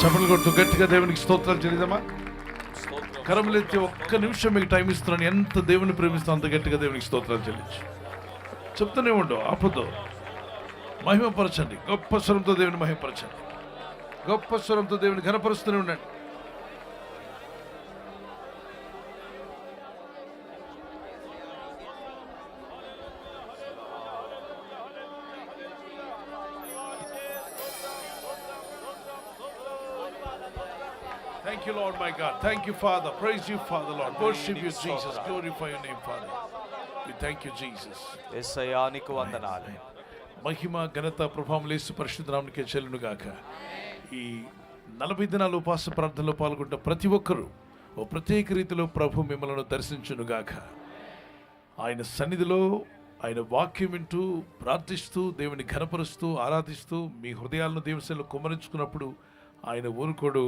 చప్పట్లు కొడుతూ గట్టిగా దేవునికి స్తోత్రాలు చెల్లిద్దామా? కరములెత్తి ఒక్క నిమిషం మీకు టైం ఇస్తున్నాను. ఎంత దేవుని ప్రేమిస్తాను అంత గట్టిగా దేవునికి స్తోత్రాలు చెల్లించు. చెప్తూనే ఉండు, ఆపొద్దు. మహిమపరచండి, గొప్ప స్వరంతో దేవుని మహిమపరచండి, గొప్ప స్వరంతో దేవుని ఘనపరుస్తూనే ఉండండి. Thank you, Lord, my God. Thank you, Father. Praise you, Father, Lord. Worship you, Jesus. Glorify your name, Father. We thank you, Jesus. యేసయ్యా నీకు వందనాలు. మహిమ ఘనత ప్రభావం యేసు పరిశుద్ధ నామమునకే చెల్లును గాక. ఈ 40 దినాల ఉపవాస ప్రార్థనలో పాల్గొంటున్న ప్రతి ఒక్కరూ ఓ ప్రత్యేక రీతిలో ప్రభు మిమ్మల్ని దర్శించును గాక. ఆయన సన్నిధిలో ఆయన వాక్యం వింటూ ప్రార్థిస్తూ దేవుని ఘనపరుస్తూ ఆరాధిస్తూ మీ హృదయాలను దేవునిలో కుమ్మరించుకున్నప్పుడు ఆయన ఊరుకోడు.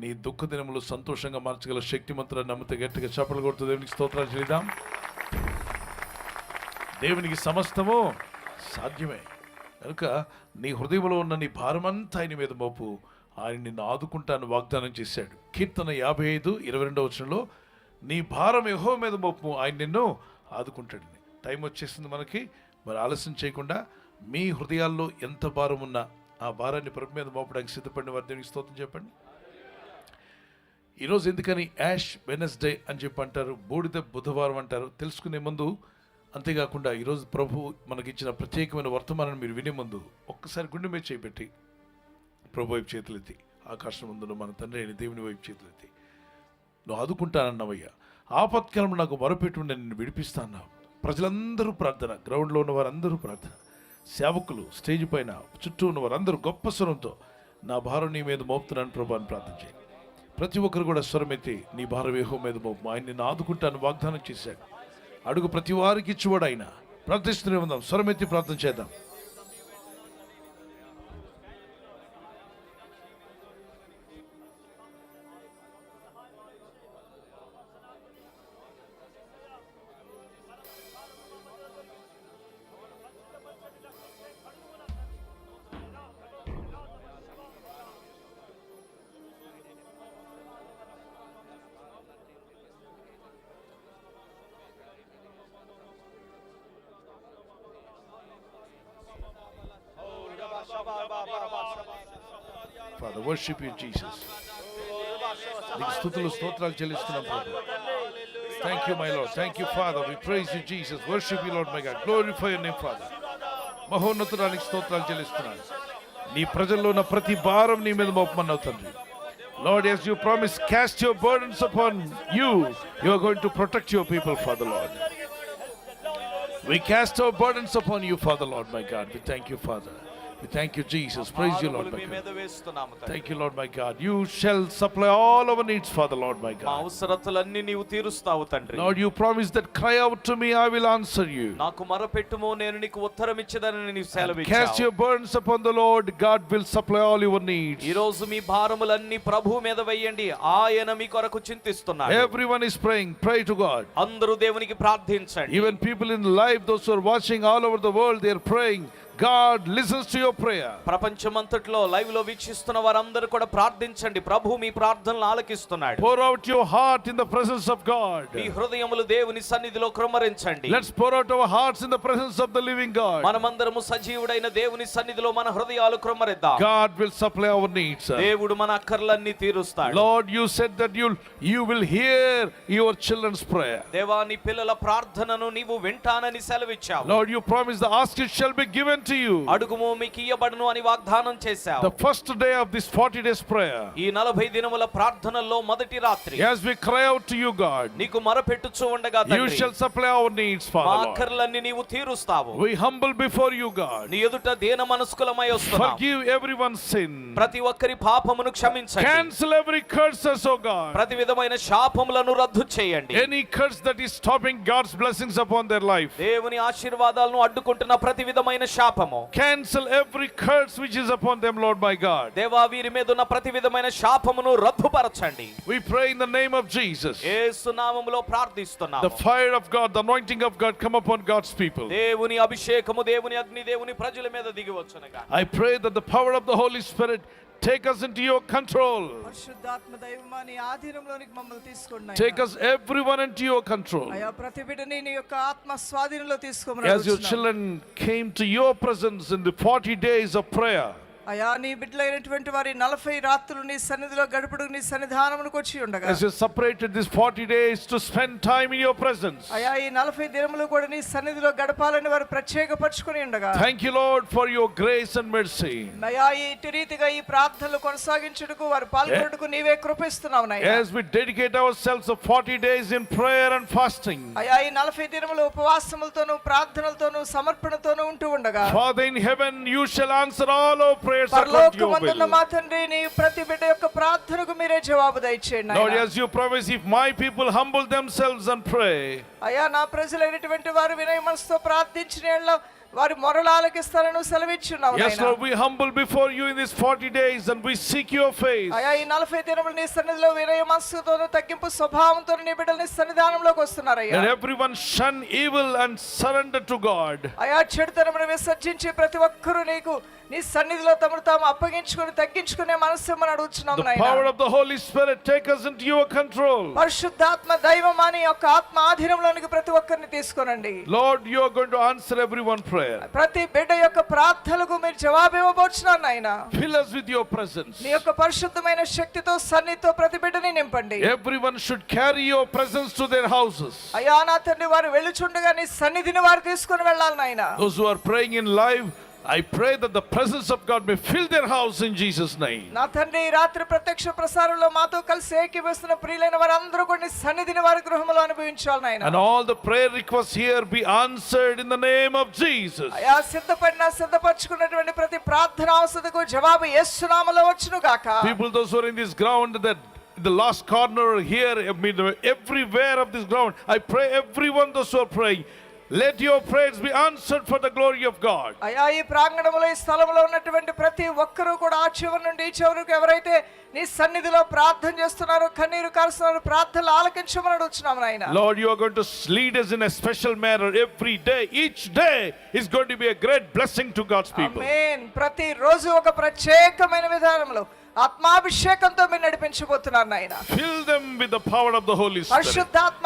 నీ దుఃఖ దినములు సంతోషంగా మార్చగల శక్తిమంతులను నమ్మితే గట్టిగా చప్పట్లు కొడుతూ దేవునికి స్తోత్రాలు చేద్దాం. దేవునికి సమస్తము సాధ్యమే కనుక నీ హృదయంలో ఉన్న నీ భారమంతా ఆయన మీద మోపు, ఆయన నిన్ను ఆదుకుంటాను వాగ్దానం చేశాడు. కీర్తన 55:22 వచనంలో నీ భారం యెహోవా మీద మోపు, ఆయన నిన్ను ఆదుకుంటాడు. టైం వచ్చేసింది మనకి. మరి ఆలస్యం చేయకుండా మీ హృదయాల్లో ఎంత భారం ఉన్నా ఆ భారాన్ని ప్రభు మీద మోపడానికి సిద్ధపడిన వారి దేవునికి స్తోత్రం చెప్పండి. ఈరోజు ఎందుకని యాష్ వెనస్డే అని చెప్పి అంటారు, బూడిద బుధవారం అంటారు తెలుసుకునే ముందు, అంతేకాకుండా ఈరోజు ప్రభు మనకిచ్చిన ప్రత్యేకమైన వర్తమానాన్ని మీరు వినే ముందు ఒక్కసారి గుండె మీద చేపెట్టి ప్రభు వైపు చేతులెత్తి, ఆకాశం ముందు మన తండ్రి అయిన దేవుని వైపు చేతులెత్తి, నువ్వు ఆదుకుంటానన్నావయ్యా, ఆపత్కాలంలో నాకు మొరపెట్టు నేను విడిపిస్తాను. ప్రజలందరూ ప్రార్థన, గ్రౌండ్లో ఉన్న వారందరూ ప్రార్థన, సేవకులు స్టేజ్ పైన చుట్టూ ఉన్న వారందరూ గొప్ప స్వరంతో నా భారం నీ మీద మోపుతున్నాను ప్రభు అని ప్రార్థన చేయండి. ప్రతి ఒక్కరు కూడా స్వరం ఎత్తి నీ భారం యెహోవా మీద మోపు, ఆయన నిన్ను ఆదుకుంటాను వాగ్దానం చేశాడు. అడుగు ప్రతి వారికి ఇచ్చేవాడు ఆయన. ప్రార్థిస్తూనే ఉందాం, స్వరం ఎత్తి ప్రార్థన చేద్దాం. Father, worship you, Jesus. నీకు స్తుతులు స్తోత్రాలు చెల్లిస్తున్నాం ప్రభు. Thank you, my Lord. Thank you, Father. We praise you, Jesus. Worship you, Lord, my God. Glorify your name, Father. మహోన్నతుడానికి స్తోత్రాలు చెల్లిస్తున్నాను. నీ ప్రజల్లో ఉన్న ప్రతి భారం నీ మీద మోపమన్నావు తండ్రి. Lord, as you promise, cast your burdens upon you. You are going to protect your people, Father, Lord. We cast our burdens upon you, Father, Lord, my God. We thank you, Father. We thank you, Jesus. Praise you, Lord, my God. Thank you, Lord, my God. You shall supply all our needs, Father, Lord, my God. అవసరతలన్నీ నీవు తీరుస్తావు తండ్రి. Lord, you promised that cry out to me, I will answer you. నాకు మొరపెట్టుము, నేను నీకు ఉత్తరం ఇచ్చేదనని నీవు సెలవిచ్చావు. Cast your burdens upon the Lord, God will supply all your needs. ఈ రోజు మీ భారములన్నీ ప్రభువు మీద వేయండి, ఆయన మీ కొరకు చింతిస్తున్నాడు. Everyone is praying. Pray to God. అందరూ దేవునికి ప్రార్థించండి. Even people in live, those who are watching all over the world, they are praying. God listens to your prayer. ప్రపంచమంతట్లో లైవ్ లో వీక్షిస్తున్న వారందరూ కూడా ప్రార్థించండి, ప్రభువు మీ ప్రార్థనలు ఆలకిస్తున్నాడు. Pour out your heart in the presence of God. మీ హృదయములు దేవుని సన్నిధిలో కృమ్మరించండి. Let's pour out our hearts in the presence of the living God. మనమందరము సజీవుడైన దేవుని సన్నిధిలో మన హృదయాలు కృమ్మరిద్దాం. God will supply our needs. దేవుడు మన అక్కర్లన్నీ తీరుస్తాడు. Lord, you said that you will hear your children's prayer. దేవా నీ పిల్లల ప్రార్థనను నీవు వింటానని సెలవిచ్చావు. Lord, you promised the ask it shall be given to you. అడుగుము మీకు ఇయ్యబడును అని వాగ్దానం చేశావు. The first day of this 40 days prayer, ఈ 40 దినముల ప్రార్థనల్లో మొదటి రాత్రి, as we cry out to you, God, నీకు మొరపెట్టుచు ఉండగా తండ్రి, you shall supply our needs, Father, మా Lord. అక్కర్లన్నీ నీవు తీరుస్తావు. We humble before you, God. నీ ఎదుట దీన మనస్కులమై వస్తున్నాం. Forgive everyone's sin. ప్రతి ఒక్కరి పాపమును క్షమించండి. Cancel every curses, oh God. ప్రతి విధమైన శాపములను రద్దు చేయండి. Any curse that is stopping God's blessings upon their life, దేవుని ఆశీర్వాదాలను అడ్డుకుంటున్న ప్రతి విధమైన శాపము, cancel every curse which is upon them, Lord my God. దేవా వీరి మీద ఉన్న ప్రతి విధమైన శాపమును రద్దుపరచండి. We pray in the name of Jesus. యేసు నామములో ప్రార్థిస్తున్నాము. The fire of God, the anointing of God come upon God's people. దేవుని అభిషేకము, దేవుని అగ్ని దేవుని ప్రజల మీద దిగి వచ్చునుగా. I pray that the power of the Holy Spirit take us into your control. పరిశుద్ధాత్మ దైవమా నీ ఆధీనంలోనికి మమ్మల్ని తీసుకోండి Take us everyone into your control. అయ్యా ప్రతి బిడ్డని నీ యొక్క ఆత్మ స్వాధీనంలో తీసుకోమని As your children came to your presence in the 40 days of prayer, అయ్యా నీ బిడ్డలైనటువంటి వారి 40 రాత్రులు నీ సన్నిధిలో గడుపుడు నీ సన్నిధానమునకు వచ్చి ఉండగా as you separated these 40 days to spend time in your presence, అయ్యా ఈ 40 దినములు కూడా నీ సన్నిధిలో గడపాలని వారు ప్రత్యేకపరచుకొని ఉండగా thank you, Lord, for your grace and mercy. అయ్యా ఇటు రీతిగా ఈ ప్రార్థనలు కొనసాగించుటకు వారు పాల్గొనుటకు నీవే కృపిస్తున్నావు నాయనా. As we dedicate ourselves of 40 days in prayer and fasting, అయ్యా ఈ 40 దినములు ఉపవాసములతోనూ ప్రార్థనలతోనూ సమర్పణతోనూ ఉంటూ ఉండగా Father in heaven, you shall answer all our prayers according to your పరలోకమందున్న will. మా తండ్రి నీ ప్రతి బిడ్డ యొక్క ప్రార్థనకు మీరే జవాబు దయచేయండి Lord, నాయనా. as you promise, if my people humble themselves and pray, అయ్యా నా ప్రజలైనటువంటి వారు వినయ మనసుతో ప్రార్థించిన యెడల వారి మొరలు ఆలకిస్తారని సెలవిచ్చున్నావు yes, నాయనా. Lord, we humble before you in these 40 days and we seek your face. అయ్యా ఈ 40 దినములు నీ సన్నిధిలో వినయ మనసుతోను తగ్గింపు స్వభావంతో నీ బిడ్డలు నీ సన్నిధానంలోకి వస్తున్నారు అయ్యా. Let everyone shun evil and surrender to God. అయ్యా చెడుతనమును విసర్జించి ప్రతి ఒక్కరూ నీకు నీ సన్నిధిలో తమను తాము అప్పగించుకొని తగ్గించుకునే మనస్సు మనం అడుగుచున్నాము The నాయనా. power of the Holy Spirit take us into your control. పరిశుద్ధాత్మ దైవమా నీ యొక్క ఆత్మ ఆధీనంలోనికి ప్రతి ఒక్కరిని తీసుకోనండి. Lord, you are going to answer everyone's prayer. ప్రతి బిడ్డ యొక్క ప్రార్థనలకు మీరు జవాబు ఇవ్వబోచున్నారు నాయనా. Fill us with your presence. నీ యొక్క పరిశుద్ధమైన శక్తితో సన్నిధితో ప్రతి బిడ్డని నింపండి. Everyone should carry your presence to their houses. అయ్యా నా తండ్రి వారు వెళ్ళుచుండగా నీ సన్నిధిని వారు తీసుకొని వెళ్ళాలి నాయనా. Those who are praying in live, I pray that the presence of God may fill their house in Jesus' name. నా తండ్రి ఈ రాత్రి ప్రత్యక్ష ప్రసారంలో మాతో కలిసి ఏకీభవిస్తున్న ప్రియులైన వారందరూ కూడా నీ సన్నిధిని వారి గృహంలో అనుభవించాలి నాయనా. And all the prayer requests here be answered in the name of Jesus. అయ్యా సిద్ధపరచుకున్నటువంటి ప్రతి ప్రార్థన అవసరతకు జవాబు యేసు నామములో వచ్చును గాక. People, those who are in this ground, that the last corner here, I mean, everywhere of this ground, I pray everyone, those who are praying, let your prayers be answered for the glory of God. అయ్యా ఈ ప్రాంగణంలో ఈ స్థలంలో ఉన్నటువంటి ప్రతి ఒక్కరూ కూడా ఆ చివరి నుండి ఈ చివరికి ఎవరైతే నీ సన్నిధిలో ప్రార్థన చేస్తున్నారో కన్నీరు కారుస్తున్నారో ప్రార్థనలు ఆలకించమని అడుగుచున్నాము నాయనా. Lord, you are going to lead us in a special manner every day. Each day is going to be a great blessing to God's people. ఆమేన్. ప్రతి రోజు ఒక ప్రత్యేకమైన విధానంలో ఆత్మాభిషేకంతో మీరు నడిపించబోతున్నారు నాయనా. Fill them with the power of the Holy Spirit. పరిశుద్ధాత్మ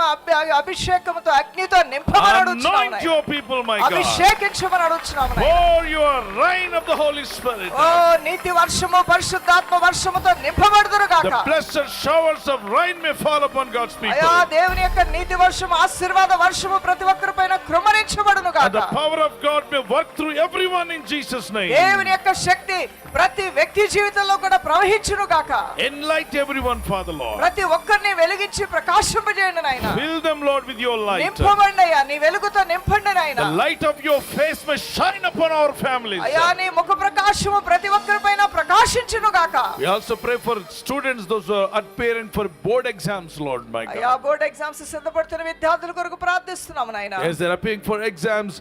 అభిషేకంతో అగ్నితో నింపమని అడుగుచున్నాము Anoint నాయనా. your people, my God. అభిషేకించమని అడుగుచున్నాము నాయనా. Pour your rain of the Holy Spirit. ఓ నీతి వర్షము పరిశుద్ధాత్మ వర్షముతో నింపబడుదురు గాక. The blessed showers of rain may fall upon God's అయ్యా people. దేవుని యొక్క నీతి వర్షము ఆశీర్వాద వర్షము ప్రతి ఒక్కరి పైన కృమ్మరించబడును And the గాక. power of God may work through everyone in Jesus' name. దేవుని యొక్క శక్తి ప్రతి వ్యక్తి జీవితంలో కూడా ప్రవహించును గాక. Enlighten everyone, Father Lord. ప్రతి ఒక్కరిని వెలిగించి ప్రకాశింపజేయండి నాయనా. Fill them, Lord, with your light. నింపండి అయ్యా నీ వెలుగుతో నింపండి నాయనా. The light of your face may shine upon our families. అయ్యా నీ ముఖ ప్రకాశము ప్రతి ఒక్కరి పైన ప్రకాశించును గాక. We also pray for students, those who are appearing for board exams, Lord, my అయ్యా God. బోర్డ్ ఎగ్జామ్స్ సిద్ధపడుతున్న విద్యార్థుల కొరకు ప్రార్థిస్తున్నాము నాయనా. As they're appearing for exams,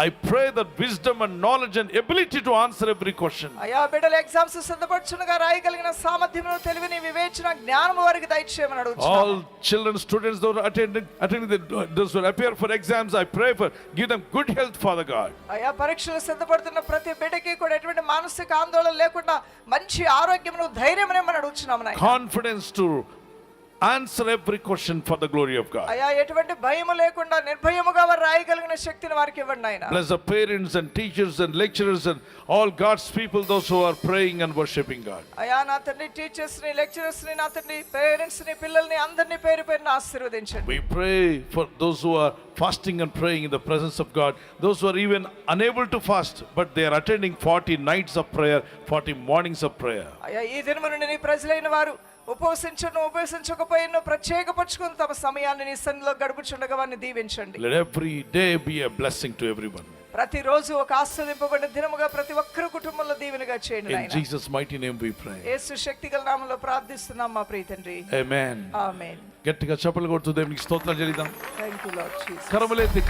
I pray that wisdom and knowledge and ability to answer every question. అయ్యా బిడ్డలు exams సిద్ధపడుచునగా రాయగలిగిన సామర్థ్యమును తెలివిని వివేచన జ్ఞానము వారికి దయచేయమని అడుగుచున్నాము. All children, students, those who are attending those who appear for exams, I pray for, give them good health, Father God. అయ్యా పరీక్షలు సిద్ధపడుతున్న ప్రతి బిడ్డకి కూడా ఎటువంటి మానసిక ఆందోళన లేకుండా మంచి ఆరోగ్యమును ధైర్యమునే మనం అడుగుచున్నాము నాయనా. Confidence to answer every question for the glory of God. అయ్యా ఎటువంటి భయము లేకుండా నిర్భయముగా వారు రాయగలిగిన శక్తిని వారికి ఇవ్వండి నాయనా. Bless the parents and teachers and lecturers and all God's people, those who are praying and worshiping God. అయ్యా నా తండ్రి టీచర్స్ ని లెక్చరర్స్ ని నా తండ్రి పేరెంట్స్ ని పిల్లల్ని అందరినీ పేరు పేరున ఆశీర్వదించండి. We pray for those who are fasting and praying in the presence of God, those who are even unable to fast, but they are attending 40 nights of prayer, 40 mornings of prayer. అయ్యా ఈ దినము నుండి నీ ప్రజలైన వారు ఉపవసించకపోయిన ప్రత్యేకపరచుకుని తమ సమయాన్ని నీ సన్నిధిలో గడుపుచుండగా వారిని దీవించండి. Let every day be a blessing to everyone. ప్రతిరోజు ఒక ఆశీర్వదింపబడిన దినముగా ప్రతి ఒక్కరి కుటుంబంలో దీవెనగా చేయండి In నాయనా. Jesus' mighty name we pray. యేసు శక్తిగల నామములో ప్రార్థిస్తున్నాం మా ప్రియ తండ్రి. Amen. ఆమేన్. గట్టిగా చప్పట్లు కొడుతూ దేవునికి స్తోత్రాలు చెల్లిద్దాం. Thank you lord Jesus. కరములెత్తి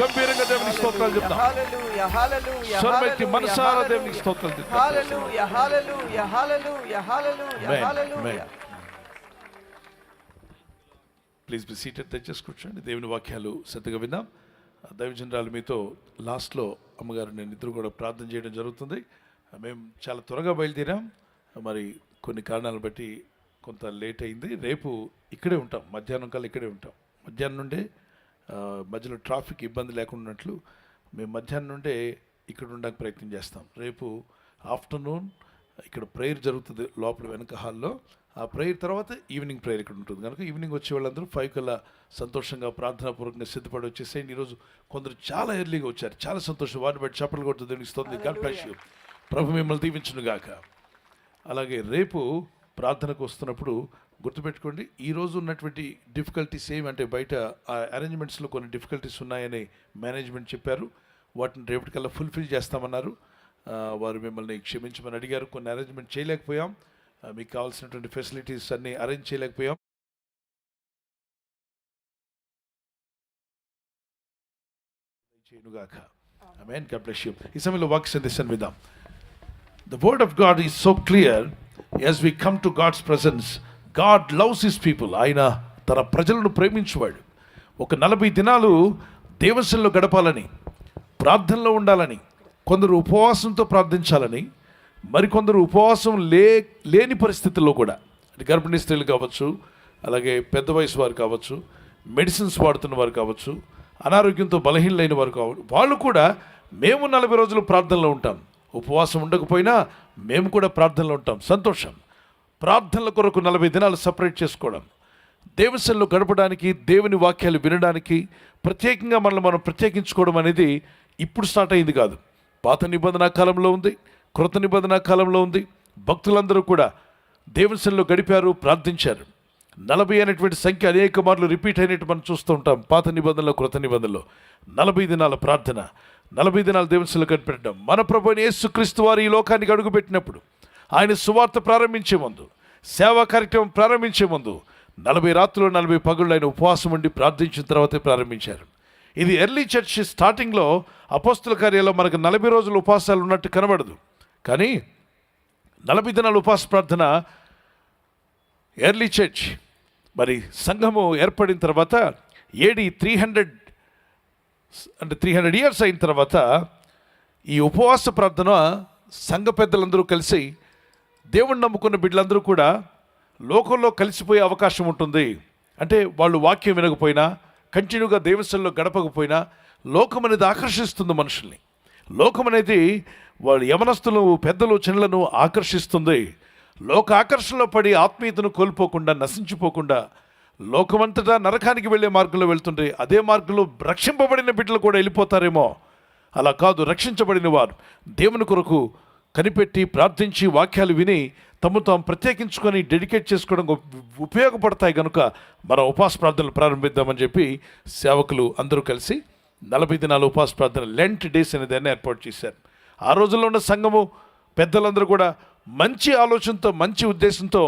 గంభీరంగా దేవునికి స్తోత్రాలు చెప్తాం. హల్లెలూయా హల్లెలూయా స్వరమెత్తి మనసారా దేవునికి స్తోత్రాలు చెప్తాం. హల్లెలూయా హల్లెలూయా హల్లెలూయా హల్లెలూయా Amen. Hallelujah. Please be seated. దయచేసి కూర్చోండి. దేవుని వాక్యాలు శ్రద్ధగా విందాం. దైవజనరాలు మీతో లాస్ట్లో అమ్మగారు నేను ఇద్దరు కూడా ప్రార్థన చేయడం జరుగుతుంది. మేము చాలా త్వరగా బయలుదేరాం. మరి కొన్ని కారణాలను బట్టి కొంత లేట్ అయింది. రేపు ఇక్కడే ఉంటాం, మధ్యాహ్నం కల్లా ఇక్కడే ఉంటాం. మధ్యాహ్నం నుండే మధ్యలో ట్రాఫిక్ ఇబ్బంది లేకుండా ఉన్నట్లు మేము మధ్యాహ్నం నుండే ఇక్కడ ఉండడానికి ప్రయత్నం చేస్తాం. రేపు ఆఫ్టర్నూన్ ఇక్కడ ప్రేయర్ జరుగుతుంది లోపల వెనక హాల్లో. ఆ ప్రేయర్ తర్వాత ఈవినింగ్ ప్రేయర్ ఇక్కడ ఉంటుంది కనుక ఈవినింగ్ వచ్చే వాళ్ళందరూ 5 కల్లా సంతోషంగా ప్రార్థనాపూర్వకంగా సిద్ధపడి వచ్చేసేయండి. ఈరోజు కొందరు చాలా ఎర్లీగా వచ్చారు, చాలా సంతోషం. వారిని బట్టి చప్పట్లు కొడుతుంది దేవునికి. God bless you. ప్రభు మిమ్మల్ని దీవించును గాక. అలాగే రేపు ప్రార్థనకు వస్తున్నప్పుడు గుర్తుపెట్టుకోండి, ఈరోజు ఉన్నటువంటి డిఫికల్టీస్ ఏమంటే బయట అరేంజ్మెంట్స్లో కొన్ని డిఫికల్టీస్ ఉన్నాయని మేనేజ్మెంట్ చెప్పారు. వాటిని రేపటికల్లా ఫుల్ఫిల్ చేస్తామన్నారు. వారు మిమ్మల్ని క్షమించమని అడిగారు. కొన్ని అరేంజ్మెంట్ చేయలేకపోయాం, మీకు కావాల్సినటువంటి ఫెసిలిటీస్ అన్నీ అరేంజ్ చేయలేకపోయాం. చేయనుగాక. ఆమేన్. God bless you. ఈ సమయంలో వాక్య సందేశాన్ని విందాం. The word of God is so clear as we come to God's presence. God loves his people. ఆయన తన ప్రజలను ప్రేమించువాడు. ఒక 40 దినాలు దేవసంలో గడపాలని, ప్రార్థనలో ఉండాలని, కొందరు ఉపవాసంతో ప్రార్థించాలని, మరికొందరు ఉపవాసం లేని పరిస్థితుల్లో కూడా, గర్భిణీ స్త్రీలు కావచ్చు, అలాగే పెద్ద వయసు వారు కావచ్చు, మెడిసిన్స్ వాడుతున్న వారు కావచ్చు, అనారోగ్యంతో బలహీనలైన వారు కావచ్చు, వాళ్ళు కూడా మేము 40 రోజులు ప్రార్థనలో ఉంటాం. ఉపవాసం ఉండకపోయినా మేము కూడా ప్రార్థనలో ఉంటాం. సంతోషం. ప్రార్థనల కొరకు 40 దినాలు సపరేట్ చేసుకోవడం, దేవసంలో గడపడానికి, దేవుని వాక్యాలు వినడానికి ప్రత్యేకంగా మనల్ని మనం ప్రత్యేకించుకోవడం అనేది ఇప్పుడు స్టార్ట్ అయింది కాదు. పాత నిబంధన కాలంలో ఉంది, కృత నిబంధన కాలంలో ఉంది. భక్తులందరూ కూడా దేవసంలో గడిపారు, ప్రార్థించారు. 40 అనేటువంటి సంఖ్య అనేక మార్లు రిపీట్ అయినట్టు మనం చూస్తూ ఉంటాం. పాత నిబంధనలో, కృత నిబంధనలో 40 దినాల ప్రార్థన, 40 దినాలు దేవునిలో గడిపెట్టడం. మన ప్రభువైన యేసుక్రీస్తు వారు ఈ లోకానికి అడుగుపెట్టినప్పుడు, ఆయన సువార్త ప్రారంభించే ముందు, సేవా కార్యక్రమం ప్రారంభించే ముందు 40 రాత్రులు 40 పగుళ్ళు ఆయన ఉపవాసం ఉండి ప్రార్థించిన తర్వాతే ప్రారంభించారు. ఇది ఎర్లీ చర్చ్ స్టార్టింగ్లో అపోస్తుల కార్యాల్లో మనకు 40 రోజులు ఉపవాసాలు ఉన్నట్టు కనబడదు. కానీ 40 దినాల ఉపవాస ప్రార్థన ఎర్లీ చర్చ్ మరి సంఘము ఏర్పడిన తర్వాత AD 300 ఇయర్స్ అయిన తర్వాత ఈ ఉపవాస ప్రార్థన సంఘ పెద్దలందరూ కలిసి, దేవుణ్ణి నమ్ముకున్న బిడ్డలందరూ కూడా లోకంలో కలిసిపోయే అవకాశం ఉంటుంది. అంటే వాళ్ళు వాక్యం వినకపోయినా, కంటిన్యూగా దేవస్థల్లో గడపకపోయినా, లోకం అనేది ఆకర్షిస్తుంది మనుషుల్ని. లోకం అనేది వాళ్ళు యవనస్తులు, పెద్దలు, చిన్నలను ఆకర్షిస్తుంది. లోక ఆకర్షణలో పడి ఆత్మీయతను కోల్పోకుండా, నశించిపోకుండా, లోకమంతటా నరకానికి వెళ్ళే మార్గంలో వెళ్తుంటే అదే మార్గంలో రక్షింపబడిన బిడ్డలు కూడా వెళ్ళిపోతారేమో. అలా కాదు, రక్షించబడిన వారు దేవుని కొరకు కనిపెట్టి ప్రార్థించి వాక్యాలు విని తమ తాము ప్రత్యేకించుకొని డెడికేట్ చేసుకోవడం ఉపయోగపడతాయి. కనుక మనం ఉపవాస ప్రార్థనలు ప్రారంభిద్దామని చెప్పి సేవకులు అందరూ కలిసి 40 దినాల ఉపవాస ప్రార్థన, లెంట్ డేస్ అనే దాన్ని ఏర్పాటు చేశారు. ఆ రోజుల్లో ఉన్న సంఘము పెద్దలందరూ కూడా మంచి ఆలోచనతో, మంచి ఉద్దేశంతో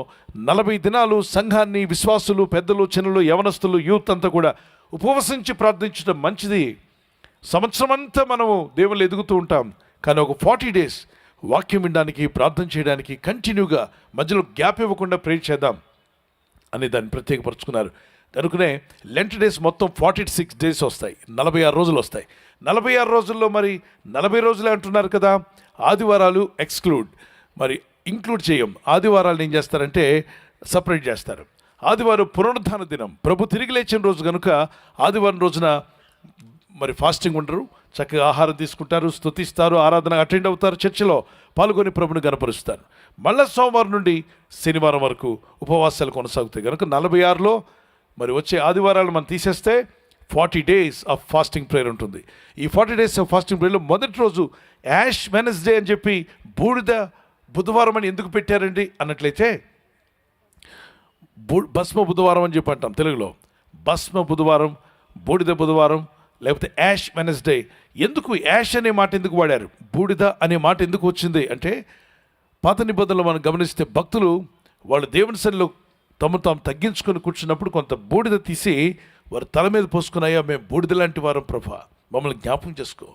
40 దినాలు సంఘాన్ని, విశ్వాసులు, పెద్దలు, చిన్నలు, యవనస్తులు, యూత్ అంతా కూడా ఉపవసించి ప్రార్థించడం మంచిది. సంవత్సరం అంతా మనము దేవుళ్ళు ఎదుగుతూ ఉంటాం, కానీ ఒక 40 డేస్ వాక్యం వినడానికి, ప్రార్థన చేయడానికి కంటిన్యూగా మధ్యలో గ్యాప్ ఇవ్వకుండా ప్రే చేద్దాం అని దాన్ని ప్రత్యేకపరుచుకున్నారు. కనుకనే లెంట్ డేస్ మొత్తం 46 డేస్ వస్తాయి, 46 రోజులు వస్తాయి. 46 రోజుల్లో మరి 40 రోజులే అంటున్నారు కదా, ఆదివారాలు ఎక్స్క్లూడ్, మరి ఇంక్లూడ్ చేయం. ఆదివారాలు ఏం చేస్తారంటే సపరేట్ చేస్తారు. ఆదివారం పునరుద్ధాన దినం, ప్రభు తిరిగి లేచిన రోజు కనుక ఆదివారం రోజున మరి ఫాస్టింగ్ ఉండరు, చక్కగా ఆహారం తీసుకుంటారు, స్తుతిస్తారు, ఆరాధన అటెండ్ అవుతారు, చర్చిలో పాల్గొని ప్రభుని గణపరుస్తారు. మళ్ళీ సోమవారం నుండి శనివారం వరకు ఉపవాసాలు కొనసాగుతాయి. కనుక 46లో మరి వచ్చే ఆదివారాలు మనం తీసేస్తే 40 డేస్ ఆఫ్ ఫాస్టింగ్ ప్రేయర్ ఉంటుంది. ఈ 40 డేస్ ఆఫ్ ఫాస్టింగ్ ప్రేయర్లో మొదటి రోజు యాష్ వెనస్డే అని చెప్పి బూడిద బుధవారం అని ఎందుకు పెట్టారండి అన్నట్లయితే, భస్మ బుధవారం అని చెప్పి అంటాం తెలుగులో. భస్మ బుధవారం, బూడిద బుధవారం, లేకపోతే యాష్ వెనస్డే. ఎందుకు యాష్ అనే మాట ఎందుకు వాడారు, బూడిద అనే మాట ఎందుకు వచ్చింది అంటే, పాత నిబంధనలు మనం గమనిస్తే భక్తులు వాళ్ళు దేవుని సన్నిధిలో తాము తగ్గించుకొని కూర్చున్నప్పుడు కొంత బూడిద తీసి వారు తల మీద పోసుకున్నాయా, మేము బూడిద లాంటి వారం ప్రభా, మమ్మల్ని జ్ఞాపకం చేసుకో,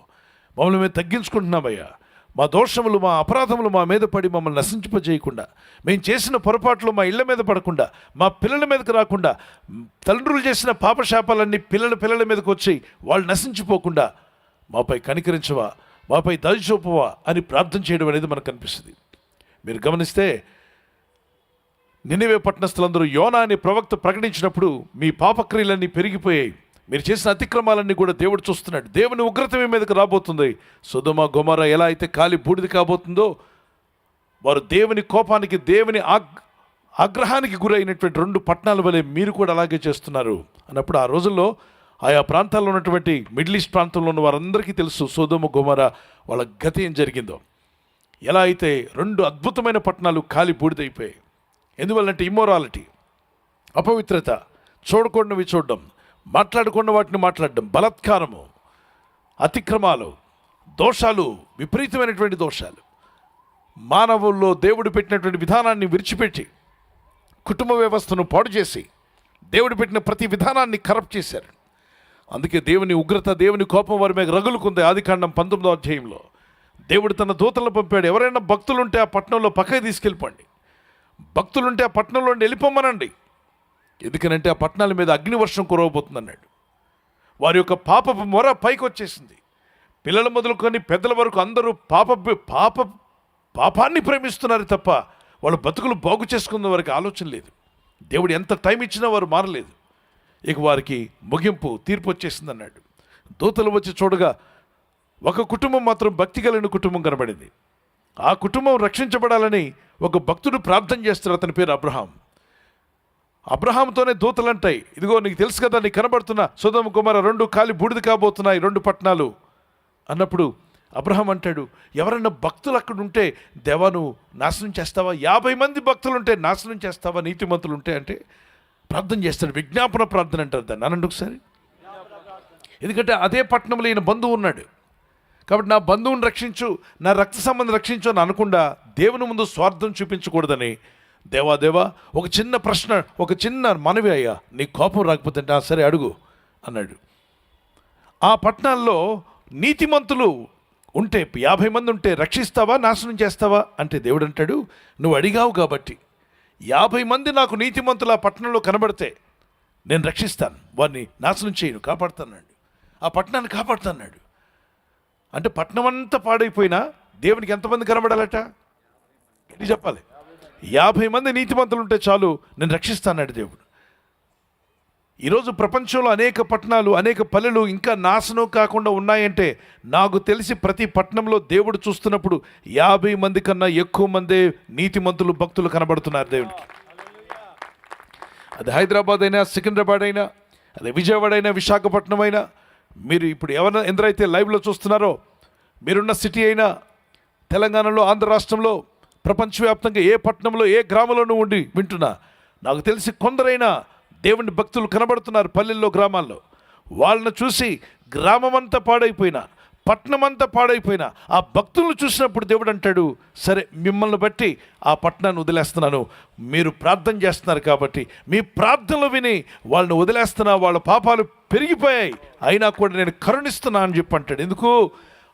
మమ్మల్ని మేము తగ్గించుకుంటున్నామయ్యా, మా దోషములు, మా అపరాధములు మా మీద పడి మమ్మల్ని నశించిపోజేయకుండా, మేము చేసిన పొరపాట్లు మా ఇళ్ల మీద పడకుండా, మా పిల్లల మీదకి రాకుండా, తండ్రులు చేసిన పాపశాపాలన్నీ పిల్లల మీదకి వచ్చి వాళ్ళు నశించిపోకుండా మాపై కనికరించవా, మాపై దయ చూపవా అని ప్రార్థన చేయడం అనేది మనకు కనిపిస్తుంది. మీరు గమనిస్తే నినివే పట్టణస్థులందరూ యోనా అనే ప్రవక్త ప్రకటించినప్పుడు మీ పాపక్రియలన్నీ పెరిగిపోయాయి, మీరు చేసిన అతిక్రమాలన్నీ కూడా దేవుడు చూస్తున్నాడు, దేవుని ఉగ్రత మీ మీదకి రాబోతుంది. సొదొమ గొమొర్రా ఎలా అయితే కాలి బూడిద కాబోతుందో, వారు దేవుని కోపానికి, దేవుని ఆగ్రహానికి గురైనటువంటి 2 పట్టణాల వలె మీరు కూడా అలాగే చేస్తున్నారు అన్నప్పుడు, ఆ రోజుల్లో ఆయా ప్రాంతాల్లో ఉన్నటువంటి మిడిల్ ఈస్ట్ ప్రాంతంలో ఉన్న వారందరికీ తెలుసు సొదొమ గొమొర్రా వాళ్ళ గతి ఏం జరిగిందో. ఎలా అయితే 2 అద్భుతమైన పట్టణాలు కాలి బూడిదైపోయాయి. ఎందువల్లంటే ఇమ్మోరాలిటీ, అపవిత్రత, చూడకూడనివి చూడడం, మాట్లాడకుండా వాటిని మాట్లాడడం, బలాత్కారము, అతిక్రమాలు, దోషాలు, విపరీతమైనటువంటి దోషాలు. మానవుల్లో దేవుడు పెట్టినటువంటి విధానాన్ని విడిచిపెట్టి కుటుంబ వ్యవస్థను పాడు చేసి దేవుడు పెట్టిన ప్రతి విధానాన్ని కరప్ట్ చేశారు. అందుకే దేవుని ఉగ్రత, దేవుని కోపం వారి మీద రగులుకుంది. ఆదికాండం 19వ అధ్యాయంలో దేవుడు తన దూతలను పంపాడు. ఎవరైనా భక్తులుంటే ఆ పట్టణంలో పక్కకి తీసుకెళ్ళిపోండి, భక్తులుంటే ఆ పట్టణంలో వెళ్ళిపోమ్మనండి, ఎందుకనంటే ఆ పట్టణాల మీద అగ్నివర్షం కురవబోతుంది అన్నాడు. వారి యొక్క పాపపు మొర పైకి వచ్చేసింది. పిల్లల మొదలుకొని పెద్దల వరకు అందరూ పాపాన్ని ప్రేమిస్తున్నారు తప్ప వాళ్ళ బతుకులు బాగు చేసుకున్న వారికి ఆలోచన లేదు. దేవుడు ఎంత టైం ఇచ్చినా వారు మారలేదు. ఇక వారికి ముగింపు, తీర్పు వచ్చేసింది అన్నాడు. దూతలు వచ్చి చూడగా ఒక కుటుంబం మాత్రం భక్తి కలిగిన కుటుంబం కనబడింది. ఆ కుటుంబం రక్షించబడాలని ఒక భక్తుడు ప్రార్థన చేస్తారు. అతని పేరు అబ్రహాం. అబ్రహాంతోనే దూతలు అంటాయి, ఇదిగో నీకు తెలుసు కదా, నీకు కనబడుతున్న సొదొమ గొమొర్రా 2 కాలి బూడిద కాబోతున్నాయి, 2 పట్టణాలు అన్నప్పుడు అబ్రహాం అంటాడు, ఎవరైనా భక్తులు అక్కడ ఉంటే దేవా నువ్వు నాశనం చేస్తావా? 50 మంది భక్తులు ఉంటే నాశనం చేస్తావా? నీతిమంతులు ఉంటే అంటే ప్రార్థన చేస్తాడు. విజ్ఞాపన ప్రార్థన అంటారు దాన్ని. అనండి ఒకసారి. ఎందుకంటే అదే పట్టణంలో ఈయన బంధువు ఉన్నాడు కాబట్టి నా బంధువుని రక్షించు, నా రక్త సంబంధం రక్షించు అని అనకుండా దేవుని ముందు స్వార్థం చూపించకూడదని, దేవా ఒక చిన్న ప్రశ్న, ఒక చిన్న మనవి అయ్యా, నీ కోపం రాకపోతే సరే అడుగు అన్నాడు. ఆ పట్టణాల్లో నీతిమంతులు ఉంటే 50 మంది ఉంటే రక్షిస్తావా, నాశనం చేస్తావా అంటే దేవుడు అంటాడు, నువ్వు అడిగావు కాబట్టి 50 మంది నాకు నీతిమంతులు ఆ పట్టణంలో కనబడితే నేను రక్షిస్తాను, వారిని నాశనం చేయను, కాపాడుతాన్నాడు, ఆ పట్టణాన్ని కాపాడుతాన్నాడు. అంటే పట్టణం అంతా పాడైపోయినా దేవునికి ఎంతమంది కనబడాలట? ఇది చెప్పాలి. 50 మంది నీతిమంతులు ఉంటే చాలు, నేను రక్షిస్తాన్నాడు దేవుడు. ఈరోజు ప్రపంచంలో అనేక పట్టణాలు, అనేక పల్లెలు ఇంకా నాశనం కాకుండా ఉన్నాయంటే నాకు తెలిసి ప్రతి పట్టణంలో దేవుడు చూస్తున్నప్పుడు 50 మంది కన్నా ఎక్కువ మందే నీతిమంతులు, భక్తులు కనబడుతున్నారు దేవుడికి. అది హైదరాబాద్ అయినా, సికింద్రాబాద్ అయినా, అదే విజయవాడ అయినా, విశాఖపట్నం అయినా, మీరు ఇప్పుడు ఎందరైతే లైవ్లో చూస్తున్నారో, మీరున్న సిటీ అయినా, తెలంగాణలో, ఆంధ్ర రాష్ట్రంలో, ప్రపంచవ్యాప్తంగా ఏ పట్టణంలో, ఏ గ్రామంలోనూ ఉండి వింటున్నా, నాకు తెలిసి కొందరైనా దేవుని భక్తులు కనబడుతున్నారు పల్లెల్లో, గ్రామాల్లో. వాళ్ళని చూసి గ్రామమంతా పాడైపోయినా, పట్టణమంతా పాడైపోయినా ఆ భక్తులను చూసినప్పుడు దేవుడు అంటాడు, సరే మిమ్మల్ని బట్టి ఆ పట్టణాన్ని వదిలేస్తున్నాను, మీరు ప్రార్థన చేస్తున్నారు కాబట్టి మీ ప్రార్థనలు విని వాళ్ళని వదిలేస్తున్నా, వాళ్ళ పాపాలు పెరిగిపోయాయి అయినా కూడా నేను కరుణిస్తున్నా అని చెప్పి అంటాడు. ఎందుకు?